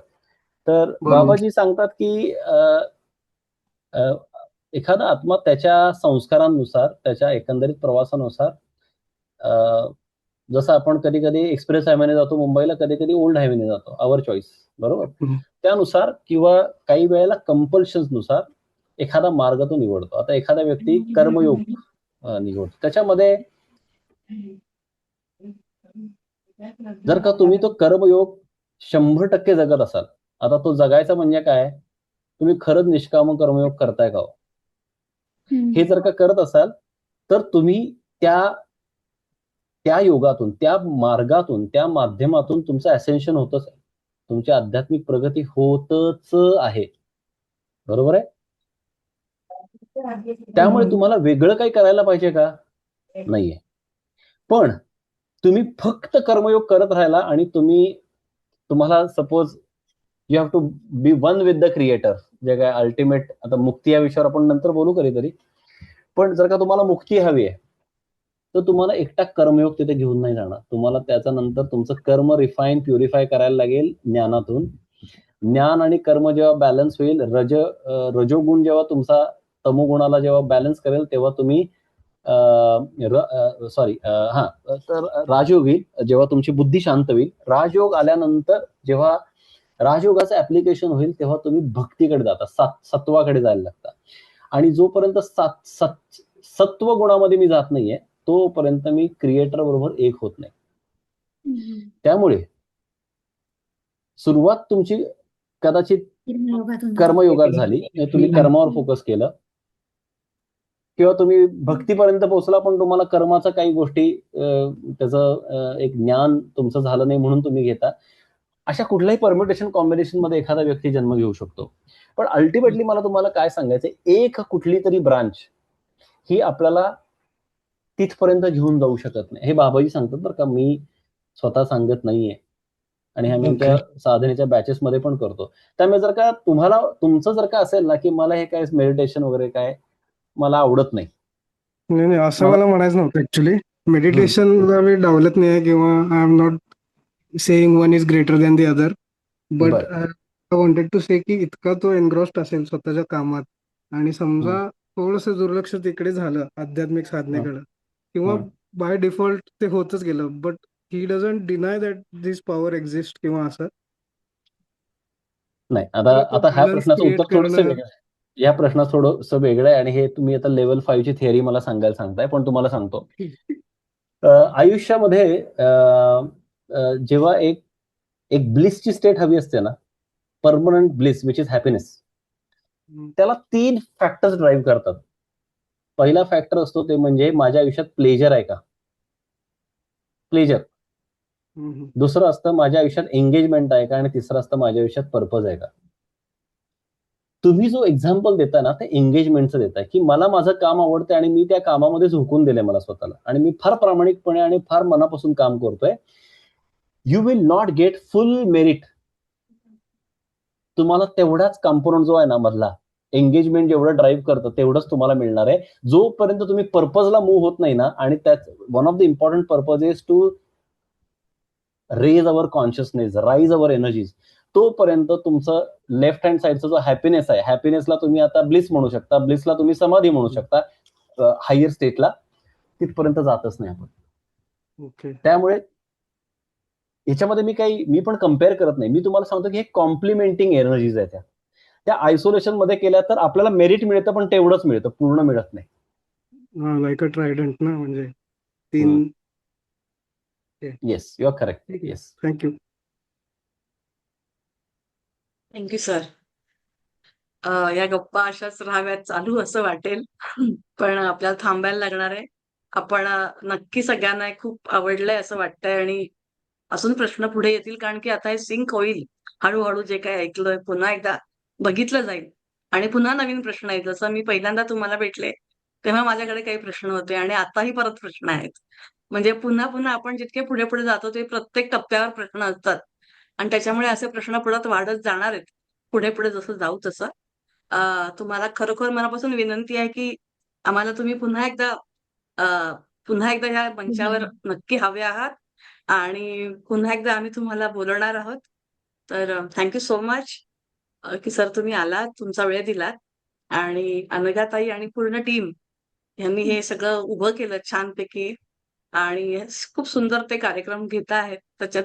तर बरोबर. बाबाजी सांगतात की एखादा आत्मा त्याच्या संस्कारांनुसार, त्याच्या एकंदरीत प्रवासानुसार, जसं आपण कधी कधी एक्सप्रेस हायवेने जातो मुंबईला, कधी कधी ओल्ड हायवेने जातो, आवर चॉईस, बरोबर? त्यानुसार किंवा काही वेळेला कंपल्शन्स नुसार एखादा मार्ग तो निवडतो. आता एखादा व्यक्ती कर्मयोग निवडतो, त्याच्यामध्ये जर का तुम्ही तो कर्मयोग 100% जगत असाल, आता तो जगायचा म्हणजे काय, तुम्ही खरंच निष्काम कर्मयोग करताय का हो? हे जर का करत असाल तर तुम्ही त्या त्या योगातून, त्या मार्गातून, त्या माध्यमातून तुमचं असेन्शन होतच आहे. तुमची आध्यात्मिक प्रगती होतच आहे. बरोबर आहे? त्यामुळे तुम्हाला वेगळं काही करायला पाहिजे का? नाहीये. पण तुम्ही फक्त कर्मयोग करत राहिला आणि तुम्हाला suppose you have to be one with the creator, जे काय अल्टिमेट, आता मुक्ती या विषयावर आपण नंतर बोलू कधीतरी. पण जर का तुम्हाला मुक्ती हवी आहे तर तुम्हाला एकटा कर्मयोग तिथे घेऊन नाही जाणार. तुम्हाला त्याच्यानंतर तुमचं कर्म रिफाईन, प्युरिफाय करायला लागेल ज्ञानातून. ज्ञान आणि कर्म जेव्हा बॅलन्स होईल, रजोगुण जेव्हा तुमचा तमोगुणाला जेव्हा बॅलन्स करेल, तेव्हा तुम्ही तर राजयोग येईल, जेव्हा तुमची बुद्धी शांत होईल. राजयोग आल्यानंतर जेव्हा राजयोगाचं ऍप्लिकेशन होईल, तेव्हा तुम्ही भक्तीकडे जाता, सत्वाकडे जायला लागता. आणि जोपर्यंत सत्व गुणामध्ये मी जात नाहीये, तोपर्यंत मी क्रिएटर बरोबर एक होत नाही. त्यामुळे सुरुवात तुमची कदाचित कर्मयोगात झाली, तुम्ही कर्मावर फोकस केलं, किंवा तुम्ही भक्तीपर्यंत पोहोचला पण तुम्हाला कर्माच्या काही गोष्टी त्याचं एक ज्ञान तुमचं झालं नाही म्हणून तुम्ही घेता. अशा कुठल्याही परम्युटेशन कॉम्बिनेशन मध्ये एखादा व्यक्ती जन्म घेऊ शकतो. पण अल्टिमेटली मला तुम्हाला काय सांगायचंय, एक कुठली तरी ब्रांच ही आपल्याला तिथपर्यंत घेऊन जाऊ शकत नाही. हे बाबाजी सांगतात बरं का, मी स्वतः सांगत नाहीये. आणि आम्ही आमच्या साधनेच्या बॅचेस मध्ये पण करतो. त्यामुळे जर का तुमचं जर का असेल ना की मला हे काय मेडिटेशन वगैरे काय मला आवडत नाही, नाही, असं मला म्हणायचं नव्हतं ऍक्च्युली. मेडिटेशनला मी डावलत नाही किंवा I am not saying one is greater than the other, but I wanted to say की इतका तो एनग्रॉस्ड असेल स्वतःच्या कामात आणि समजा थोडंसं दुर्लक्ष तिकडे झालं आध्यात्मिक साधनेकडे, किंवा बाय डिफॉल्ट ते होतच गेलं, but he doesn't deny that this power exist किंवा असं नाही. आता ह्या प्रश्नाचं उत्तर थोडंसं वेगळं आहे. या प्रश्नात थोडंसं वेगळं आहे आणि हे तुम्ही आता लेवल 5 ची थिअरी मला सांगायला सांगताय, पण तुम्हाला सांगतो. आयुष्यामध्ये जेव्हा एक ब्लिसची स्टेट हवी असते ना, permanent bliss which is happiness, त्याला 3 फॅक्टर्स ड्राईव्ह करतात. पहिला फॅक्टर असतो ते म्हणजे माझ्या आयुष्यात प्लेजर आहे का, प्लेजर. दुसरं असतं माझ्या आयुष्यात एंगेजमेंट आहे का, आणि तिसरं असतं माझ्या आयुष्यात पर्पज आहे का. तुम्ही जो एक्झाम्पल देताय ना, ते एंगेजमेंटचं देताय, की मला माझं काम आवडतं आणि मी त्या कामामध्ये झोकून दिलंय मला स्वतःला, आणि मी फार प्रामाणिकपणे आणि फार मनापासून काम करतोय. You will not get full merit. तुम्हाला तेवढाच कॉम्पोनंट जो आहे ना मधला, एंगेजमेंट जेवढं ड्राईव्ह करतं तेवढंच तुम्हाला मिळणार आहे. जोपर्यंत तुम्ही पर्पजला मूव्ह होत नाही ना, आणि त्यात one of the important purpose is to raise our consciousness, rise our energies, तोपर्यंत तुमचं लेफ्ट हँड साईडचा जो हॅपीनेस आहे, हॅपीनेसला तुम्ही आता ब्लिस म्हणू शकता, ब्लिसला तुम्ही समाधी म्हणू शकता, हायर स्टेटला तिथपर्यंत जातच नाही आपण. त्यामुळे याच्यामध्ये मी पण कम्पेअर करत नाही. मी तुम्हाला सांगतो की हे कॉम्प्लिमेंटिंग एनर्जीज आहेत. त्या आयसोलेशन मध्ये केल्या तर आपल्याला मेरिट मिळतं, पण तेवढंच मिळतं, पूर्ण मिळत नाही. लाईक अ ट्रायडंट ना, म्हणजे 3. Yes, you are correct. Yes, thank you. Thank you sir. या गप्पा अशाच राहाव्यात चालू असं वाटेल, पण आपल्याला थांबायला लागणार आहे. आपण नक्की सगळ्यांना खूप आवडलंय असं वाटतंय, आणि अजून प्रश्न पुढे येतील, कारण की आता हे सिंक होईल हळूहळू. जे काही ऐकलंय पुन्हा एकदा बघितलं जाईल आणि पुन्हा नवीन प्रश्न आहेत. जसं मी पहिल्यांदा तुम्हाला भेटले तेव्हा माझ्याकडे काही प्रश्न होते आणि आताही परत प्रश्न आहेत. म्हणजे पुन्हा पुन्हा आपण जितके पुढे पुढे जातो ते प्रत्येक टप्प्यावर प्रश्न असतात, आणि त्याच्यामुळे असे प्रश्न परत वाढत जाणार आहेत पुढे पुढे जसं जाऊ तसं. तुम्हाला खरोखर मनापासून विनंती आहे की आम्हाला तुम्ही पुन्हा एकदा या मंचावर नक्की हवे आहात, आणि पुन्हा एकदा आम्ही तुम्हाला बोलवणार आहोत. तर थँक्यू सो मच की सर तुम्ही आलात, तुमचा वेळ दिलात, आणि अनघाताई आणि पूर्ण टीम यांनी हे सगळं उभं केलं छानपैकी, आणि खूप सुंदर ते कार्यक्रम घेत आहेत. त्याच्यात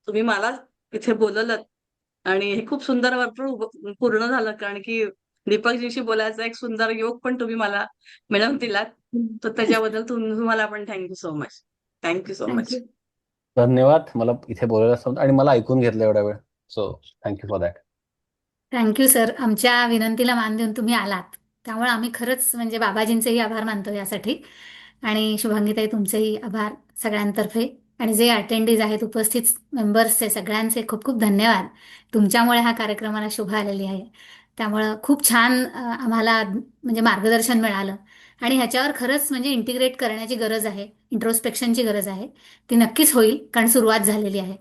तुम्ही मला इथे बोलवलं, आणि हे खूप सुंदर भरपूर पूर्ण झालं, कारण की दीपकजींशी बोलायचा एक सुंदर योग पण तुम्ही मला मिळवून दिलात. तर त्याच्याबद्दल तुम्हाला पण thank you so much. Thank you so much. धन्यवाद. मला इथे बोलायला सांगितलं आणि मला ऐकून घेतलं एवढा वेळ. So thank you for that. Thank you sir. आमच्या विनंतीला मान देऊन तुम्ही आलात. त्यामुळे आम्ही खरंच म्हणजे बाबाजींचेही आभार मानतो यासाठी. आणि शुभांगीताई तुमचेही आभार सगळ्यांतर्फे. आणि जे अटेंडीज आहेत, उपस्थित मेंबर्सचे सगळ्यांचे खूप खूप धन्यवाद. तुमच्यामुळे हा कार्यक्रमाला शुभ आलेली आहे. त्यामुळं खूप छान आम्हाला म्हणजे मार्गदर्शन मिळालं. आणि ह्याच्यावर खरंच म्हणजे इंटिग्रेट करण्याची गरज आहे, इंट्रोस्पेक्शनची गरज आहे. ती नक्कीच होईल, कारण सुरुवात झालेली आहे.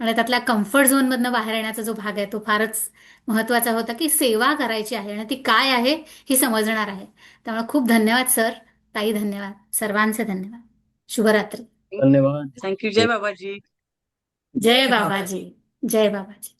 आणि त्यातल्या कम्फर्ट झोनमधनं बाहेर येण्याचा जो भाग आहे तो फारच महत्त्वाचा होता, की सेवा करायची आहे आणि ती काय आहे ही समजणार आहे. त्यामुळे खूप धन्यवाद सर, ताई धन्यवाद, सर्वांचे धन्यवाद. शुभरात्री. धन्यवाद. थँक्यू. जय बाबाजी. जय बाबाजी. जय बाबाजी.